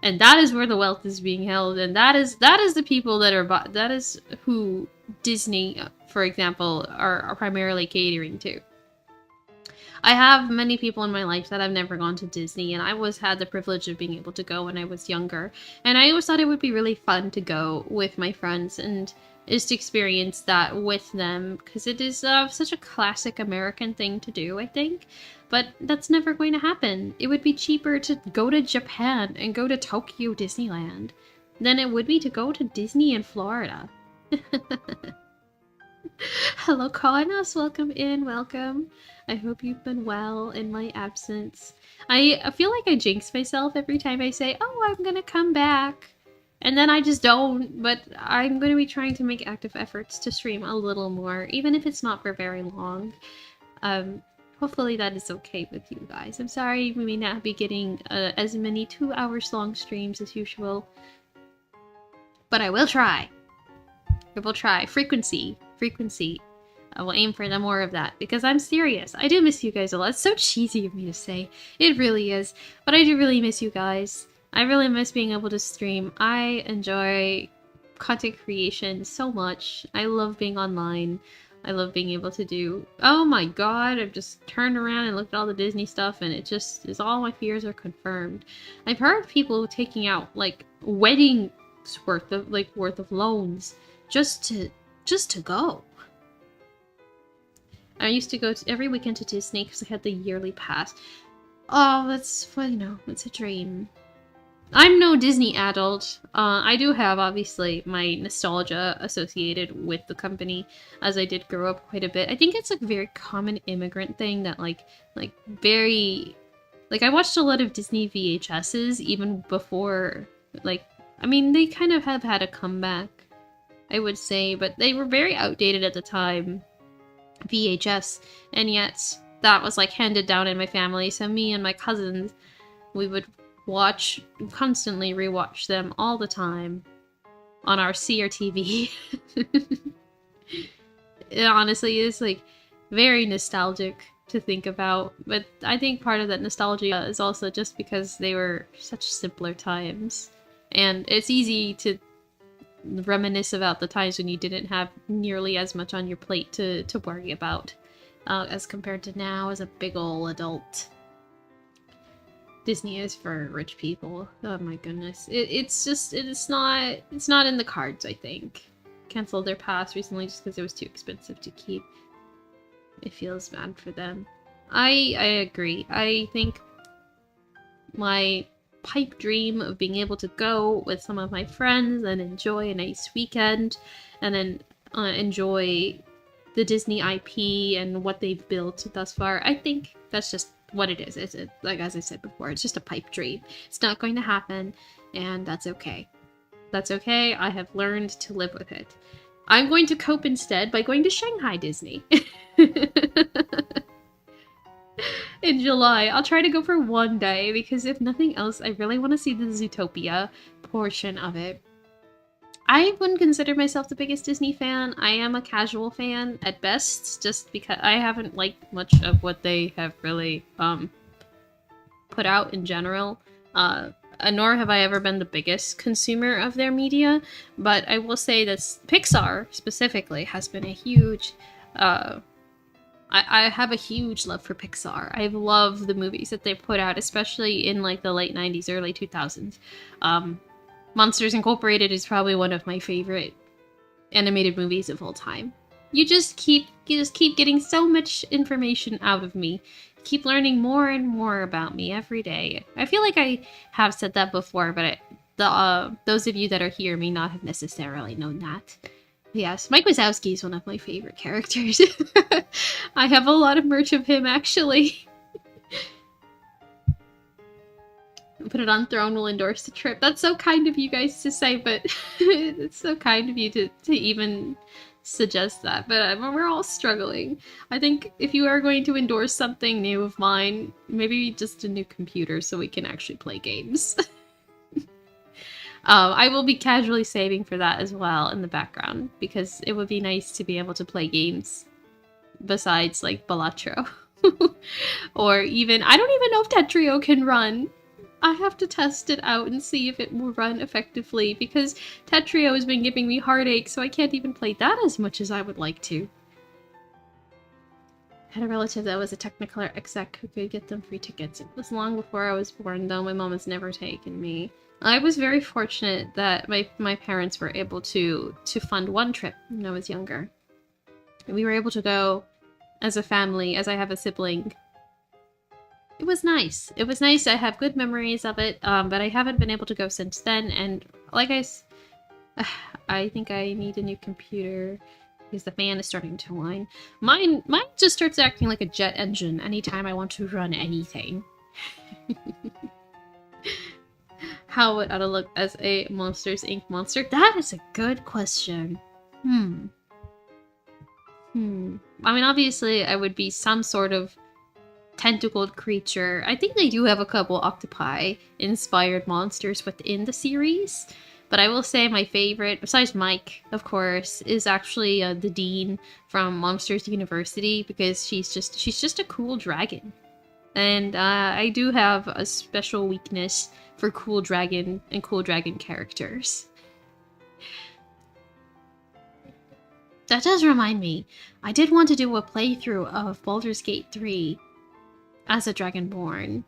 And that is where the wealth is being held, and that is the people that are that is who Disney, for example, are primarily catering to. I have many people in my life that have never gone to Disney, and I always had the privilege of being able to go when I was younger, and I always thought it would be really fun to go with my friends and just experience that with them, because it is such a classic American thing to do, I think. But that's never going to happen. It would be cheaper to go to Japan and go to Tokyo Disneyland than it would be to go to Disney in Florida. Hello, Connors. Welcome in. Welcome. I hope you've been well in my absence. I feel like I jinx myself every time I say, oh, I'm gonna come back. And then I just don't, but I'm going to be trying to make active efforts to stream a little more, even if it's not for very long. Hopefully that is okay with you guys. I'm sorry we may not be getting as many 2 hours long streams as usual, but I will try. I will try. Frequency. I will aim for more of that, because I'm serious. I do miss you guys a lot. It's so cheesy of me to say. It really is. But I do really miss you guys. I really miss being able to stream. I enjoy content creation so much. I love being online. I love being able to do... Oh my god, I've just turned around and looked at all the Disney stuff, and it just is all my fears are confirmed. I've heard people taking out, like, weddings worth of loans just to go. I used to go every weekend to Disney because I had the yearly pass. Oh, that's, well, you know, it's a dream. I'm no Disney adult. I do have, obviously, my nostalgia associated with the company, as I did grow up quite a bit. I think it's a very common immigrant thing that, like, very... Like, I watched a lot of Disney VHSs even before, like... I mean, they kind of have had a comeback, I would say, but they were very outdated at the time, VHS, and yet that was, like, handed down in my family, so me and my cousins, we would constantly rewatch them all the time on our CRTV. It honestly is, like, very nostalgic to think about, but I think part of that nostalgia is also just because they were such simpler times, and it's easy to reminisce about the times when you didn't have nearly as much on your plate to worry about, as compared to now as a big ol' adult. Disney is for rich people. Oh my goodness. It's not in the cards, I think. Canceled their pass recently just because it was too expensive to keep. It feels bad for them. I agree. I think my pipe dream of being able to go with some of my friends and enjoy a nice weekend and then enjoy the Disney IP and what they've built thus far, I think that's just what it is. It's like, as I said before, it's just a pipe dream. It's not going to happen, and that's okay. That's okay. I have learned to live with it. I'm going to cope instead by going to Shanghai Disney. In July. I'll try to go for one day, because if nothing else, I really want to see the Zootopia portion of it. I wouldn't consider myself the biggest Disney fan. I am a casual fan at best, just because I haven't liked much of what they have really put out in general. Nor have I ever been the biggest consumer of their media, but I will say that Pixar specifically has been a huge... I have a huge love for Pixar. I love the movies that they put out, especially in like the late 90s, early 2000s. Monsters Incorporated is probably one of my favorite animated movies of all time. You just keep getting so much information out of me. Keep learning more and more about me every day. I feel like I have said that before, but those of you that are here may not have necessarily known that. Yes, Mike Wazowski is one of my favorite characters. I have a lot of merch of him, actually. Put it on throne will endorse the trip. That's so kind of you guys to say, but it's so kind of you to even suggest that. But we're all struggling. I think if you are going to endorse something new of mine, maybe just a new computer so we can actually play games. I will be casually saving for that as well in the background, because it would be nice to be able to play games besides, like, Balatro. Or even, I don't even know if Tetrio can run. I have to test it out and see if it will run effectively, because Tetrio has been giving me heartache, so I can't even play that as much as I would like to. I had a relative that was a Technicolor exec who could get them free tickets. It was long before I was born, though. My mom has never taken me. I was very fortunate that my parents were able to fund one trip when I was younger. We were able to go as a family, as I have a sibling. It was nice. It was nice. I have good memories of it, but I haven't been able to go since then, and like I think I need a new computer because the fan is starting to whine. Mine just starts acting like a jet engine anytime I want to run anything. How would Ada look as a Monsters, Inc. monster? That is a good question. I mean, obviously, I would be some sort of tentacled creature. I think they do have a couple octopi-inspired monsters within the series, but I will say my favorite, besides Mike, of course, is actually the Dean from Monsters University, because she's just a cool dragon. And I do have a special weakness for cool dragon and cool dragon characters. That does remind me, I did want to do a playthrough of Baldur's Gate 3 as a Dragonborn.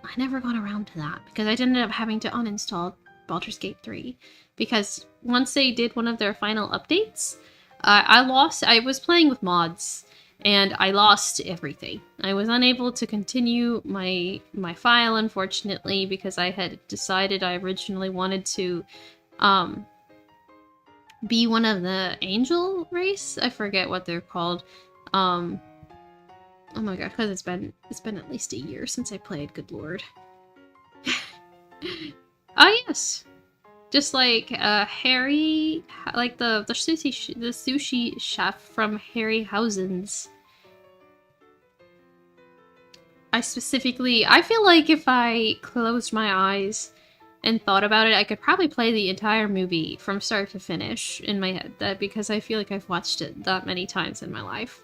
I never got around to that because I ended up having to uninstall Baldur's Gate 3 because once they did one of their final updates, I was playing with mods and I lost everything. I was unable to continue my file, unfortunately, because I had decided I originally wanted to be one of the angel race. I forget what they're called. Oh my god, because it's been at least a year since I played, good lord. Oh yes! Just like Harry, like the sushi chef from Harryhausen's. I feel like if I closed my eyes and thought about it, I could probably play the entire movie from start to finish in my head, because I feel like I've watched it that many times in my life.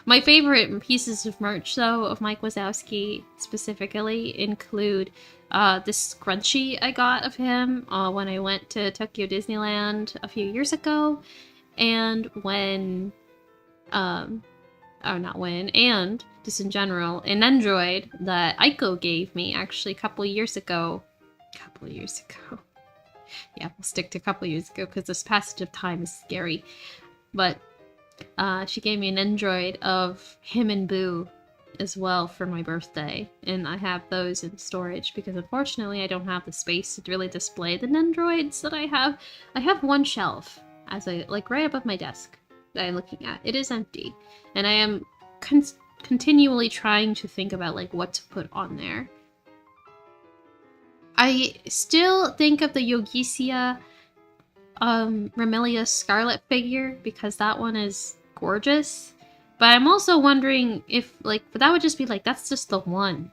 My favorite pieces of merch, though, of Mike Wazowski specifically include this scrunchie I got of him when I went to Tokyo Disneyland a few years ago, and and just in general, an Android that Aiko gave me actually a couple years ago. Yeah, we'll stick to a couple years ago because this passage of time is scary. But she gave me an Android of him and Boo as well for my birthday, and I have those in storage because unfortunately I don't have the space to really display the Nendroids that I have. I have one shelf right above my desk that I'm looking at. It is empty, and I am continually trying to think about like what to put on there. I still think of the Yogisia Remelia Scarlet figure because that one is gorgeous. But I'm also wondering if, like, that would just be like, that's just the one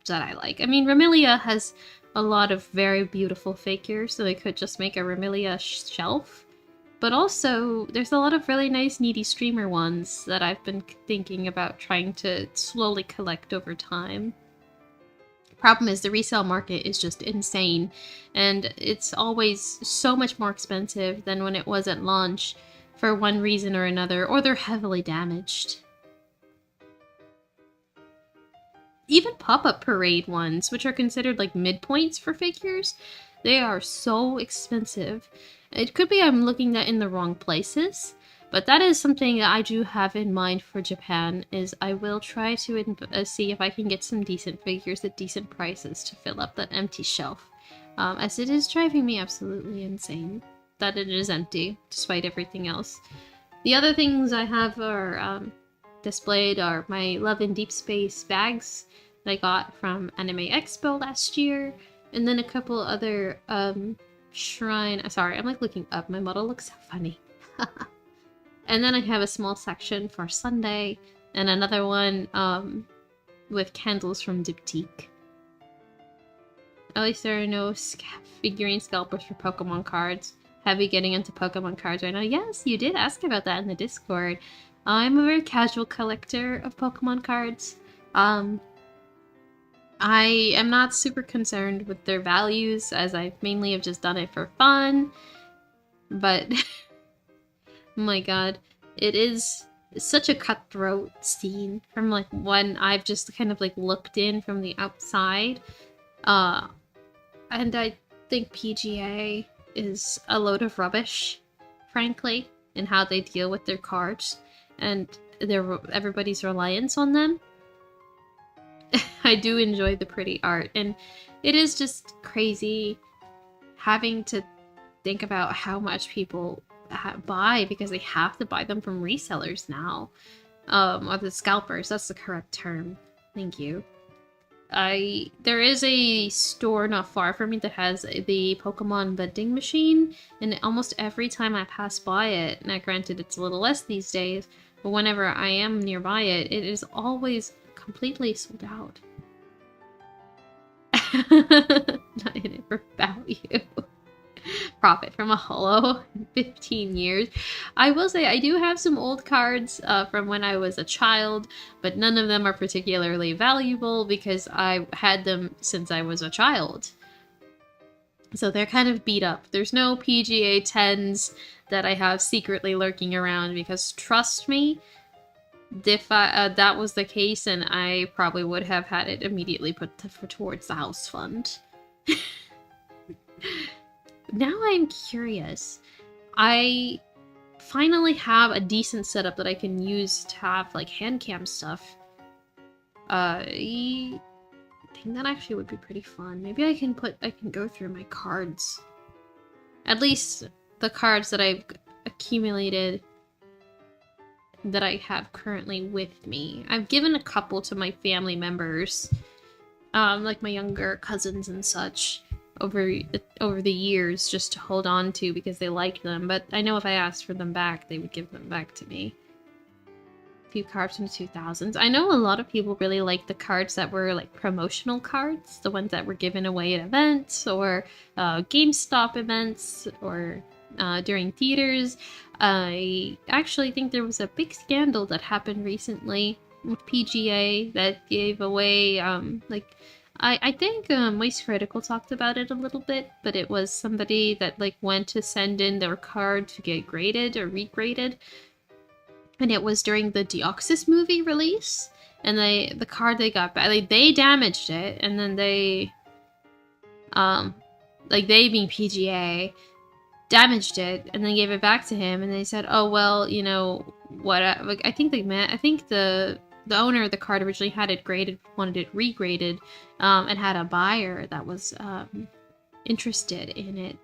that I like. I mean, Remelia has a lot of very beautiful figures, so they could just make a Remelia shelf. But also, there's a lot of really nice needy streamer ones that I've been thinking about trying to slowly collect over time. Problem is, the resale market is just insane, and it's always so much more expensive than when it was at launch for one reason or another, or they're heavily damaged. Even pop-up parade ones, which are considered like midpoints for figures, they are so expensive. It could be I'm looking at in the wrong places, but that is something that I do have in mind for Japan, is I will try to see if I can get some decent figures at decent prices to fill up that empty shelf, as it is driving me absolutely insane that it is empty, despite everything else. The other things I have are displayed are my Love in Deep Space bags I got from Anime Expo last year, and then a couple other shrine. Sorry, I'm like looking up. My model looks so funny. And then I have a small section for Sunday, and another one with candles from Diptyque. At least there are no figurine scalpers for Pokemon cards. Heavy getting into Pokemon cards right now. Yes, you did ask about that in the Discord. I'm a very casual collector of Pokemon cards. I am not super concerned with their values, as I mainly have just done it for fun. But, oh my god, it is such a cutthroat scene from like when I've just kind of like looked in from the outside. And I think PGA is a load of rubbish, frankly, in how they deal with their cards and everybody's reliance on them. I do enjoy the pretty art, and it is just crazy having to think about how much people buy because they have to buy them from resellers now. Or the scalpers, that's the correct term. Thank you. There is a store not far from me that has the Pokemon vending machine, and almost every time I pass by it, now granted it's a little less these days, but whenever I am nearby it, it is always completely sold out. Not in it for value. Profit from a holo in 15 years. I will say I do have some old cards from when I was a child, but none of them are particularly valuable because I had them since I was a child. So they're kind of beat up. There's no PGA 10s that I have secretly lurking around because trust me, if that was the case, and I probably would have had it immediately put towards the house fund. Now I'm curious. I finally have a decent setup that I can use to have like hand cam stuff. I think that actually would be pretty fun. Maybe I can go through my cards. At least the cards that I've accumulated that I have currently with me. I've given a couple to my family members, like my younger cousins and such, over the years, just to hold on to because they liked them, but I know if I asked for them back, they would give them back to me. A few cards from the 2000s. I know a lot of people really like the cards that were like promotional cards, the ones that were given away at events, or GameStop events, or during theaters. I actually think there was a big scandal that happened recently with PGA that gave away, I think Moist Critical talked about it a little bit, but it was somebody that like went to send in their card to get graded or regraded, and it was during the Deoxys movie release, and the card they got back, like, they damaged it, and then they being PGA damaged it and then gave it back to him, and they said, oh well, you know what, I think the owner of the card originally had it graded, wanted it regraded, and had a buyer that was interested in it.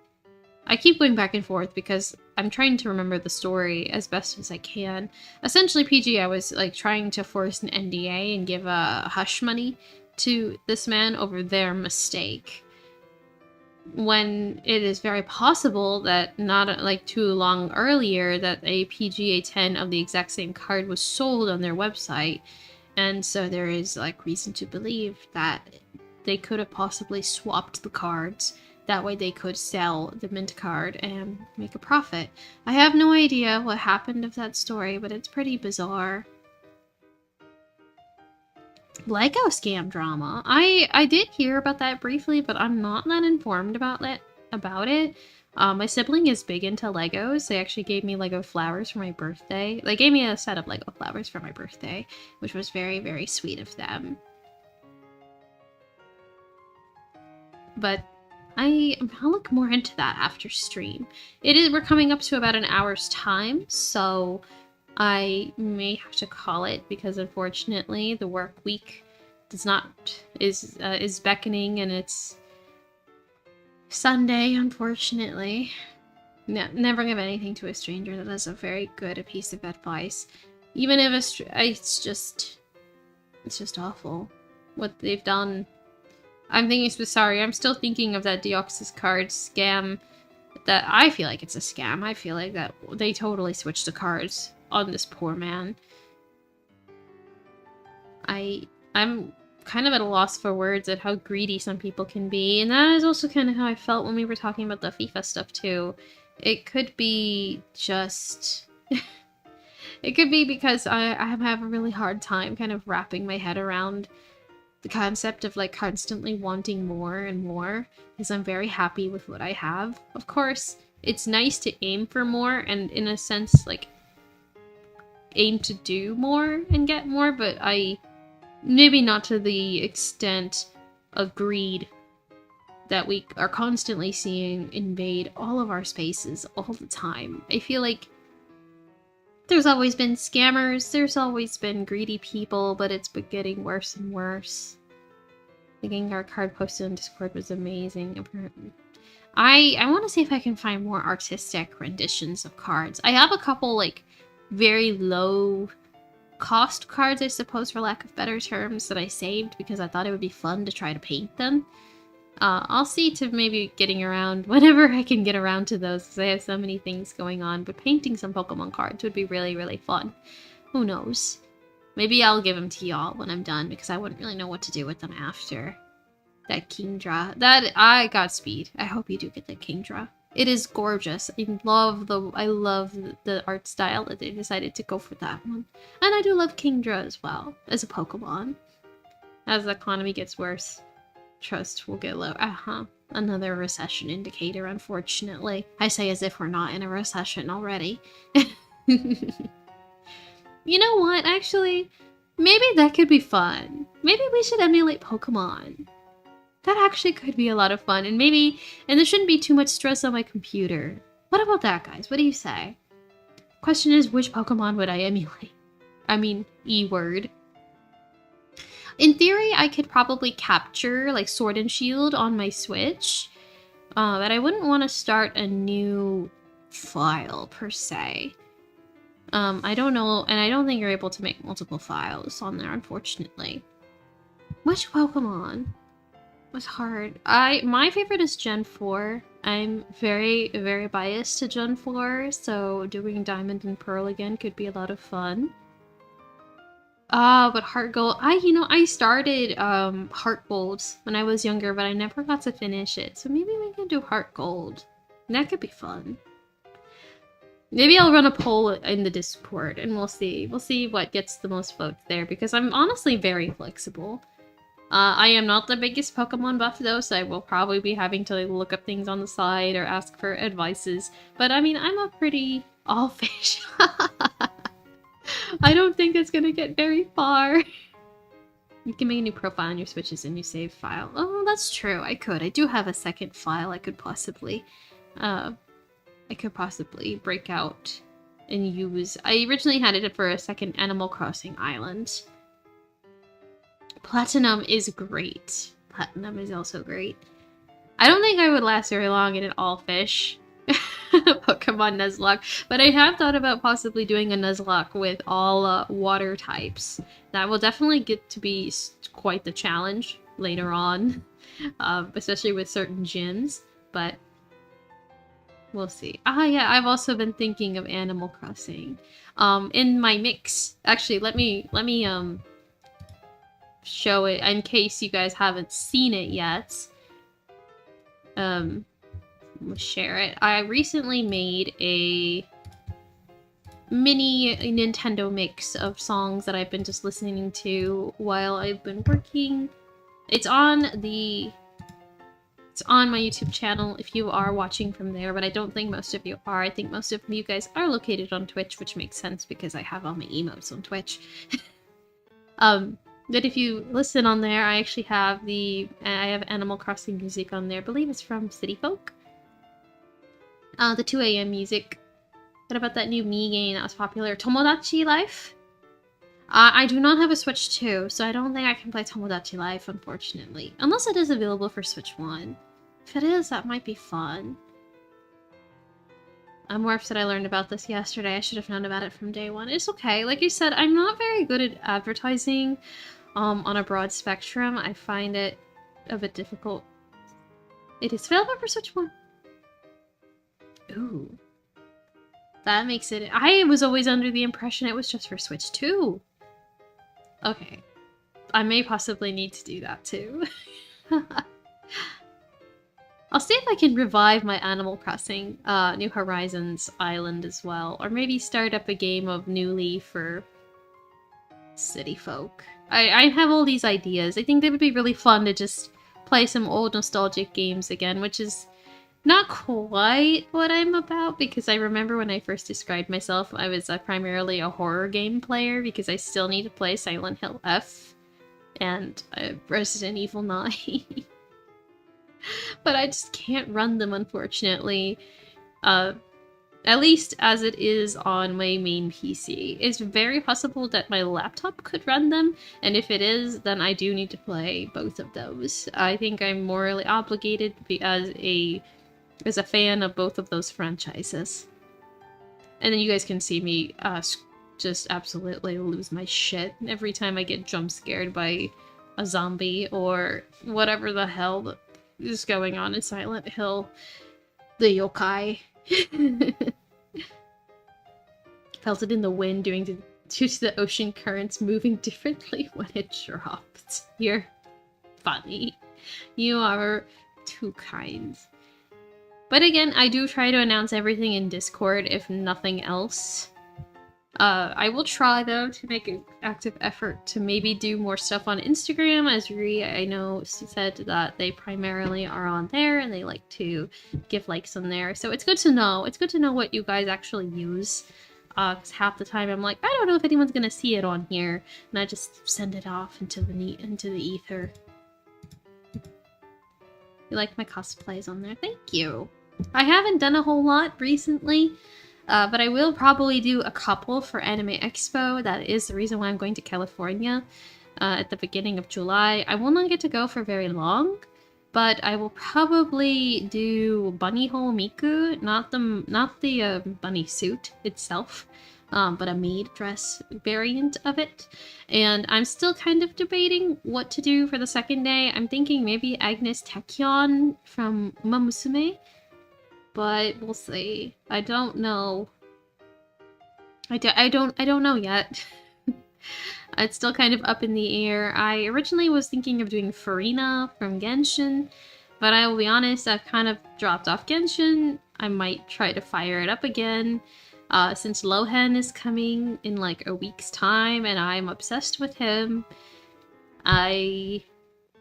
I keep going back and forth because I'm trying to remember the story as best as I can. Essentially, PGA was like trying to force an NDA and give hush money to this man over their mistake, when it is very possible that not like too long earlier that a PGA 10 of the exact same card was sold on their website, and so there is like reason to believe that they could have possibly swapped the cards. That way they could sell the mint card and make a profit. I have no idea what happened of that story, but it's pretty bizarre. Lego scam drama. I did hear about that briefly, but I'm not that informed about it. My sibling is big into Legos. They actually gave me Lego flowers for my birthday. They gave me a set of Lego flowers for my birthday, which was very, very sweet of them. But I'll look more into that after stream. We're coming up to about an hour's time, so I may have to call it because unfortunately the work week is beckoning, and it's Sunday, unfortunately. No, never give anything to a stranger. That is a very good piece of advice. Even if it's just awful. what they've done. I'm still thinking of that Deoxys card scam. That I feel like it's a scam. I feel like that they totally switched the cards on this poor man. I'm kind of at a loss for words at how greedy some people can be, and that is also kind of how I felt when we were talking about the FIFA stuff too. It could be just... it could be because I have a really hard time kind of wrapping my head around the concept of like constantly wanting more and more, because I'm very happy with what I have. Of course, it's nice to aim for more and in a sense like aim to do more and get more, but maybe not to the extent of greed that we are constantly seeing invade all of our spaces all the time. I feel like there's always been scammers, there's always been greedy people, but it's been getting worse and worse. The Gengar card posted on Discord was amazing. I want to see if I can find more artistic renditions of cards. I have a couple, like, very low cost cards, I suppose, for lack of better terms, that I saved because I thought it would be fun to try to paint them. I'll see to maybe getting around whenever I can get around to those, because I have so many things going on, but painting some Pokemon cards would be really, really fun. Who knows? Maybe I'll give them to y'all when I'm done, because I wouldn't really know what to do with them after. That Kingdra. I got speed. I hope you do get that Kingdra. It is gorgeous. I love the art style that they decided to go for that one. And I do love Kingdra as well, as a Pokemon. As the economy gets worse, trust will get low. Another recession indicator, unfortunately. I say as if we're not in a recession already. You know what, actually? Maybe that could be fun. Maybe we should emulate Pokemon. That actually could be a lot of fun, and there shouldn't be too much stress on my computer. What about that, guys? What do you say? Question is, which Pokemon would I emulate? I mean, E-word. In theory, I could probably capture, like, Sword and Shield on my Switch, but I wouldn't want to start a new file, per se. I don't know, and I don't think you're able to make multiple files on there, unfortunately. Which Pokemon was hard? My favorite is Gen 4. I'm very, very biased to Gen 4, so doing Diamond and Pearl again could be a lot of fun. But Heart Gold, I started Heart Gold when I was younger, but I never got to finish it, so maybe we can do Heart Gold. That could be fun. Maybe I'll run a poll in the Discord, and we'll see. We'll see what gets the most votes there, because I'm honestly very flexible. I am not the biggest Pokemon buff, though, so I will probably be having to look up things on the side or ask for advices. But, I mean, I'm a pretty all-fish. I don't think it's gonna get very far. You can make a new profile on your Switches and new save file. Oh, that's true. I could. I do have a second file I could possibly break out and use. I originally had it for a second Animal Crossing island. Platinum is great. Platinum is also great. I don't think I would last very long in an all-fish Pokemon Nuzlocke, but I have thought about possibly doing a Nuzlocke with all water types. That will definitely get to be quite the challenge later on, especially with certain gyms, but we'll see. Yeah, I've also been thinking of Animal Crossing. In my mix, actually, let me show it in case you guys haven't seen it yet. We'll share it. I recently made a mini Nintendo mix of songs that I've been just listening to while I've been working. It's on my YouTube channel if you are watching from there, but I don't think most of you are. I think most of you guys are located on Twitch, which makes sense because I have all my emotes on Twitch. But if you listen on there, I actually have I have Animal Crossing music on there. I believe it's from City Folk. The 2 AM music. What about that new Mii game that was popular? Tomodachi Life? I do not have a Switch 2, so I don't think I can play Tomodachi Life, unfortunately. Unless it is available for Switch 1. If it is, that might be fun. Morph said I learned about this yesterday. I should have known about it from day one. It's okay. Like you said, I'm not very good at advertising on a broad spectrum, I find it a bit difficult. It is available for Switch 1. Ooh. That makes it... I was always under the impression it was just for Switch 2. Okay. I may possibly need to do that too. I'll see if I can revive my Animal Crossing New Horizons island as well. Or maybe start up a game of New Leaf or City Folk. I have all these ideas. I think they would be really fun to just play some old nostalgic games again, which is not quite what I'm about, because I remember when I first described myself, I was primarily a horror game player, because I still need to play Silent Hill F and Resident Evil 9. But I just can't run them, unfortunately. At least as it is on my main PC. It's very possible that my laptop could run them, and if it is, then I do need to play both of those. I think I'm morally obligated as a fan of both of those franchises. And then you guys can see me just absolutely lose my shit every time I get jump scared by a zombie or whatever the hell is going on in Silent Hill. The yokai. Felt it in the wind due to the ocean currents moving differently when it dropped. You're funny. You are too kind. But again, I do try to announce everything in Discord, if nothing else. I will try, though, to make an active effort to maybe do more stuff on Instagram, as Rui, I know, said that they primarily are on there, and they like to give likes on there. So it's good to know. It's good to know what you guys actually use. Because half the time I'm like, I don't know if anyone's gonna see it on here, and I just send it off into the ether. You like my cosplays on there? Thank you! I haven't done a whole lot recently, but I will probably do a couple for Anime Expo. That is the reason why I'm going to California at the beginning of July. I will not get to go for very long, but I will probably do Bunny Hole Miku, not the bunny suit itself, but a maid dress variant of it. And I'm still kind of debating what to do for the second day. I'm thinking maybe Agnes Tachyon from Uma Musume, but we'll see. I don't know. I don't know yet. It's still kind of up in the air. I originally was thinking of doing Farina from Genshin, but I will be honest, I've kind of dropped off Genshin. I might try to fire it up again, since Lohan is coming in like a week's time, and I'm obsessed with him. I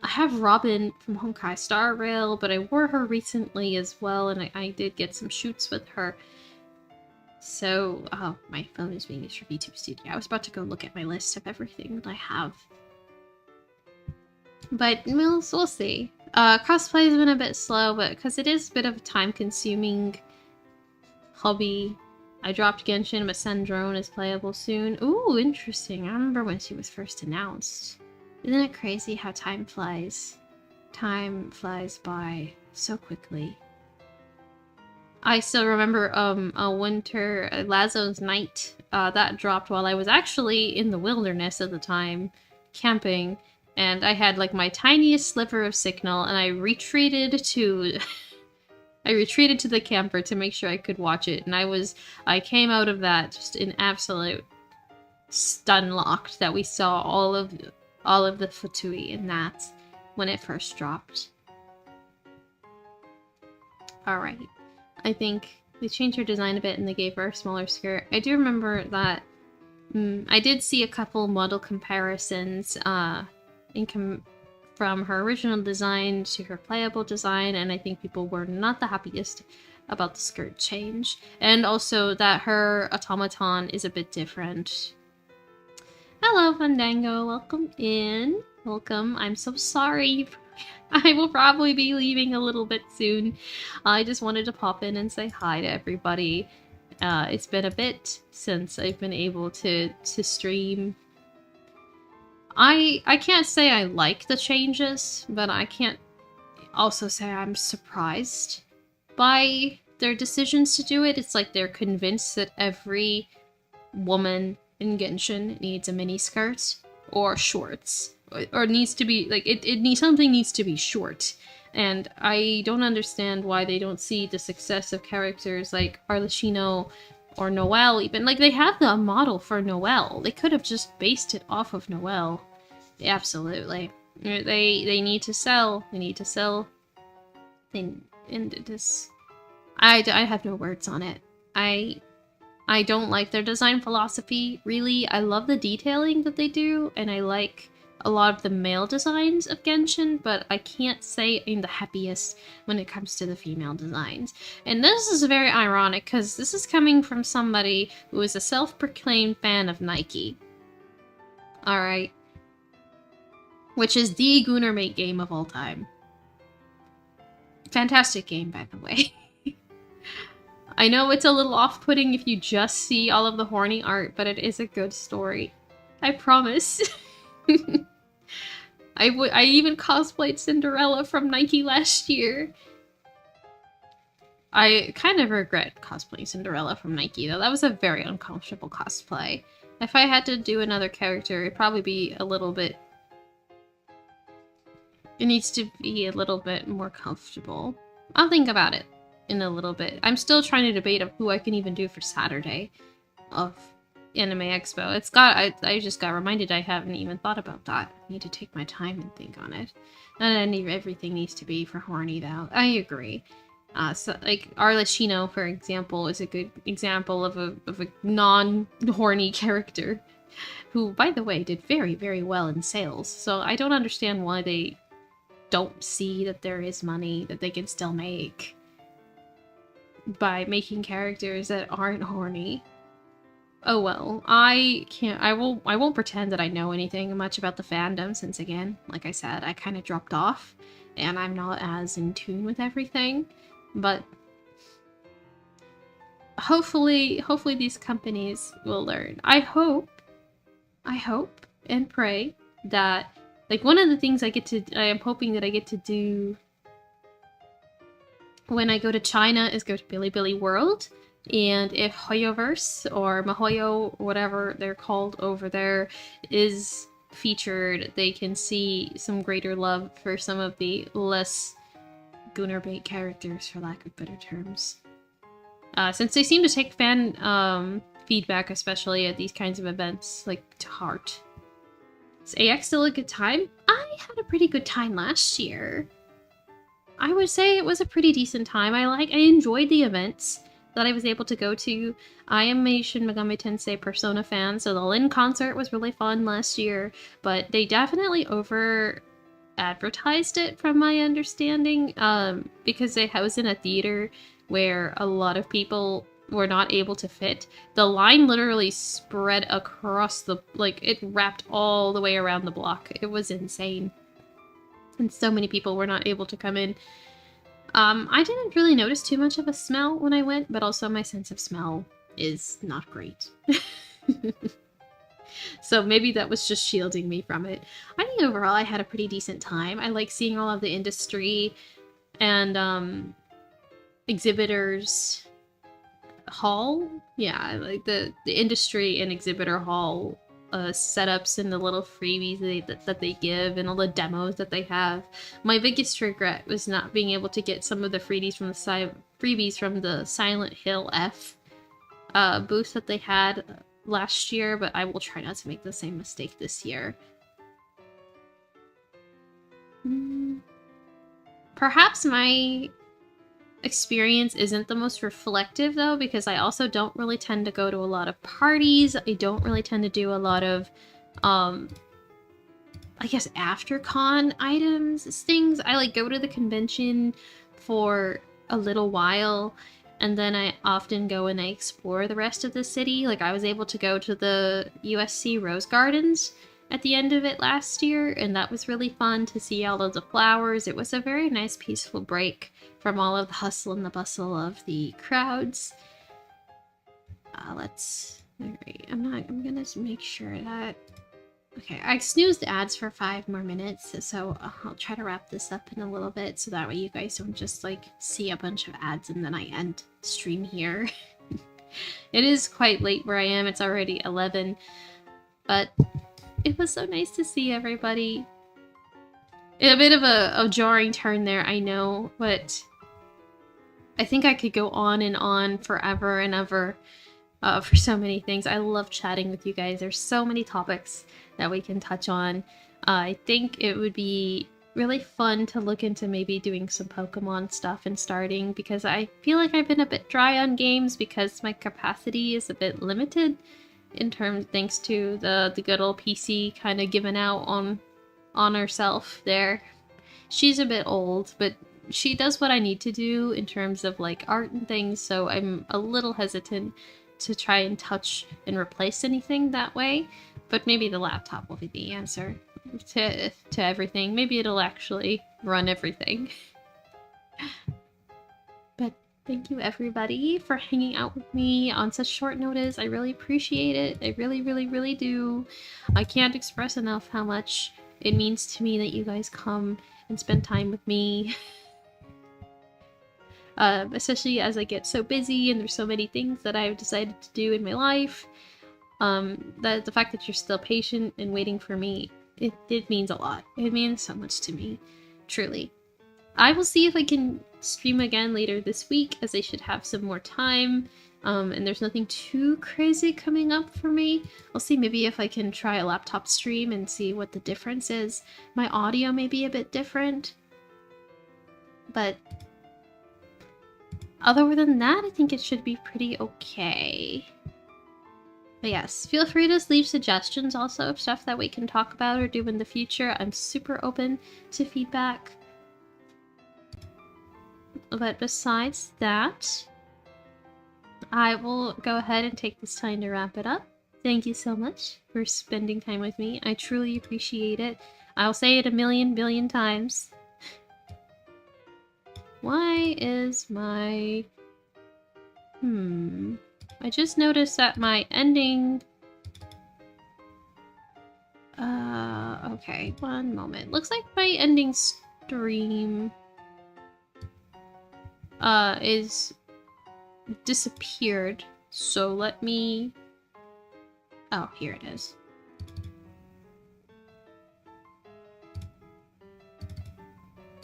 have Robin from Honkai Star Rail, but I wore her recently as well, and I did get some shoots with her. So, oh, my phone is being used for VTube Studio. I was about to go look at my list of everything that I have. But we'll see. Cosplay has been a bit slow, but because it is a bit of a time-consuming hobby. I dropped Genshin, but Sendrone is playable soon. Ooh, interesting. I remember when she was first announced. Isn't it crazy how time flies? Time flies by so quickly. I still remember a winter Lazo's Night that dropped while I was actually in the wilderness at the time, camping, and I had like my tiniest sliver of signal, and I retreated to the camper to make sure I could watch it, and I came out of that just in absolute stun locked that we saw all of the Futui in that when it first dropped. Alright. I think they changed her design a bit and they gave her a smaller skirt. I do remember that I did see a couple model comparisons from her original design to her playable design, and I think people were not the happiest about the skirt change. And also that her automaton is a bit different. Hello, Fandango. Welcome in. Welcome. I'm so sorry. I will probably be leaving a little bit soon. I just wanted to pop in and say hi to everybody. It's been a bit since I've been able to stream. I can't say I like the changes, but I can't also say I'm surprised by their decisions to do it. It's like they're convinced that every woman in Genshin needs a mini skirt or shorts. or needs to be, like, something needs to be short. And I don't understand why they don't see the success of characters like Arashie or Noelle even. Like, they have the model for Noelle. They could have just based it off of Noelle. Absolutely. They need to sell. They need to sell. And this... I have no words on it. I don't like their design philosophy, really. I love the detailing that they do, and I like a lot of the male designs of Genshin, but I can't say I'm the happiest when it comes to the female designs. And this is very ironic, because this is coming from somebody who is a self-proclaimed fan of Nike. Alright. Which is the Gunnermate game of all time. Fantastic game, by the way. I know it's a little off-putting if you just see all of the horny art, but it is a good story. I promise. I even cosplayed Cinderella from Nike last year. I kind of regret cosplaying Cinderella from Nike, though. That was a very uncomfortable cosplay. If I had to do another character, it'd probably be a little bit... It needs to be a little bit more comfortable. I'll think about it in a little bit. I'm still trying to debate of who I can even do for Saturday of Anime Expo. It's got... I just got reminded I haven't even thought about that. I need to take my time and think on it. And everything needs to be for horny, though. I agree. So, like, Arashie, for example, is a good example of a non-horny character who, by the way, did very, very well in sales. So I don't understand why they don't see that there is money that they can still make by making characters that aren't horny. Oh well, I won't pretend that I know anything much about the fandom, since again, like I said, I kind of dropped off and I'm not as in tune with everything, but hopefully these companies will learn. I hope and pray that, like, one of the things I am hoping that I get to do when I go to China is go to Bilibili World, and if Hoyoverse or Mahoyo, whatever they're called over there, is featured, they can see some greater love for some of the less Gunnerbait characters, for lack of better terms. Since they seem to take fan feedback, especially at these kinds of events, like, to heart. Is AX still a good time? I had a pretty good time last year. I would say it was a pretty decent time. I enjoyed the events that I was able to go to. I am a Shin Megami Tensei Persona fan, so the Lin concert was really fun last year, but they definitely over-advertised it, from my understanding, because I was in a theater where a lot of people were not able to fit. The line literally spread across the... like, it wrapped all the way around the block. It was insane. And so many people were not able to come in. I didn't really notice too much of a smell when I went, but also my sense of smell is not great. So maybe that was just shielding me from it. I think overall I had a pretty decent time. I like seeing all of the industry and exhibitors hall. Yeah, like the industry and exhibitor hall setups and the little freebies that they give and all the demos that they have. My biggest regret was not being able to get some of the freebies from the Silent Hill F booth that they had last year, but I will try not to make the same mistake this year. Perhaps my experience isn't the most reflective, though, because I also don't really tend to go to a lot of parties. I don't really tend to do a lot of, I guess, after-con items, things. I, like, go to the convention for a little while, and then I often go and I explore the rest of the city. Like, I was able to go to the USC Rose Gardens at the end of it last year, and that was really fun to see all of the flowers. It was a very nice, peaceful break from all of the hustle and the bustle of the crowds. Alright, I'm gonna make sure that... Okay, I snoozed ads for 5 more minutes, so I'll try to wrap this up in a little bit, so that way you guys don't just, like, see a bunch of ads and then I end stream here. It is quite late where I am, it's already 11, but It was so nice to see everybody. A bit of a jarring turn there, I know, but I think I could go on and on forever and ever for so many things. I love chatting with you guys. There's so many topics that we can touch on. I think it would be really fun to look into maybe doing some Pokemon stuff and starting, because I feel like I've been a bit dry on games because my capacity is a bit limited in terms, thanks to the good old PC kind of giving out on herself there. She's a bit old, but she does what I need to do in terms of like art and things, so I'm a little hesitant to try and touch and replace anything that way. But maybe the laptop will be the answer to everything. Maybe it'll actually run everything. But thank you everybody for hanging out with me on such short notice. I really appreciate it. I really, really, really do. I can't express enough how much it means to me that you guys come and spend time with me. Especially as I get so busy and there's so many things that I've decided to do in my life. That the fact that you're still patient and waiting for me, it means a lot. It means so much to me, truly. I will see if I can stream again later this week, as I should have some more time. And there's nothing too crazy coming up for me. I'll see maybe if I can try a laptop stream and see what the difference is. My audio may be a bit different, but other than that, I think it should be pretty okay. But yes, feel free to leave suggestions also of stuff that we can talk about or do in the future. I'm super open to feedback. But besides that, I will go ahead and take this time to wrap it up. Thank you so much for spending time with me. I truly appreciate it. I'll say it a million billion times. Why is my... I just noticed that my ending... okay, one moment. Looks like my ending stream... is... disappeared. So let me... Oh, here it is.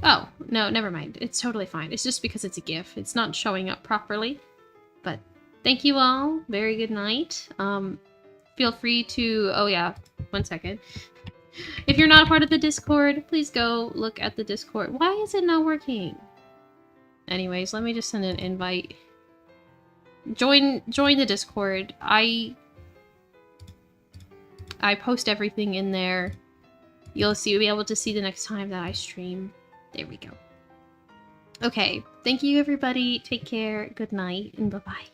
Oh, no, never mind. It's totally fine. It's just because it's a GIF. It's not showing up properly. But thank you all. Very good night. Feel free to... Oh yeah, 1 second. If you're not part of the Discord, please go look at the Discord. Why is it not working? Anyways, let me just send an invite. Join the Discord. I post everything in there. You'll be able to see the next time that I stream. There we go. Okay, thank you everybody. Take care, good night, and bye-bye.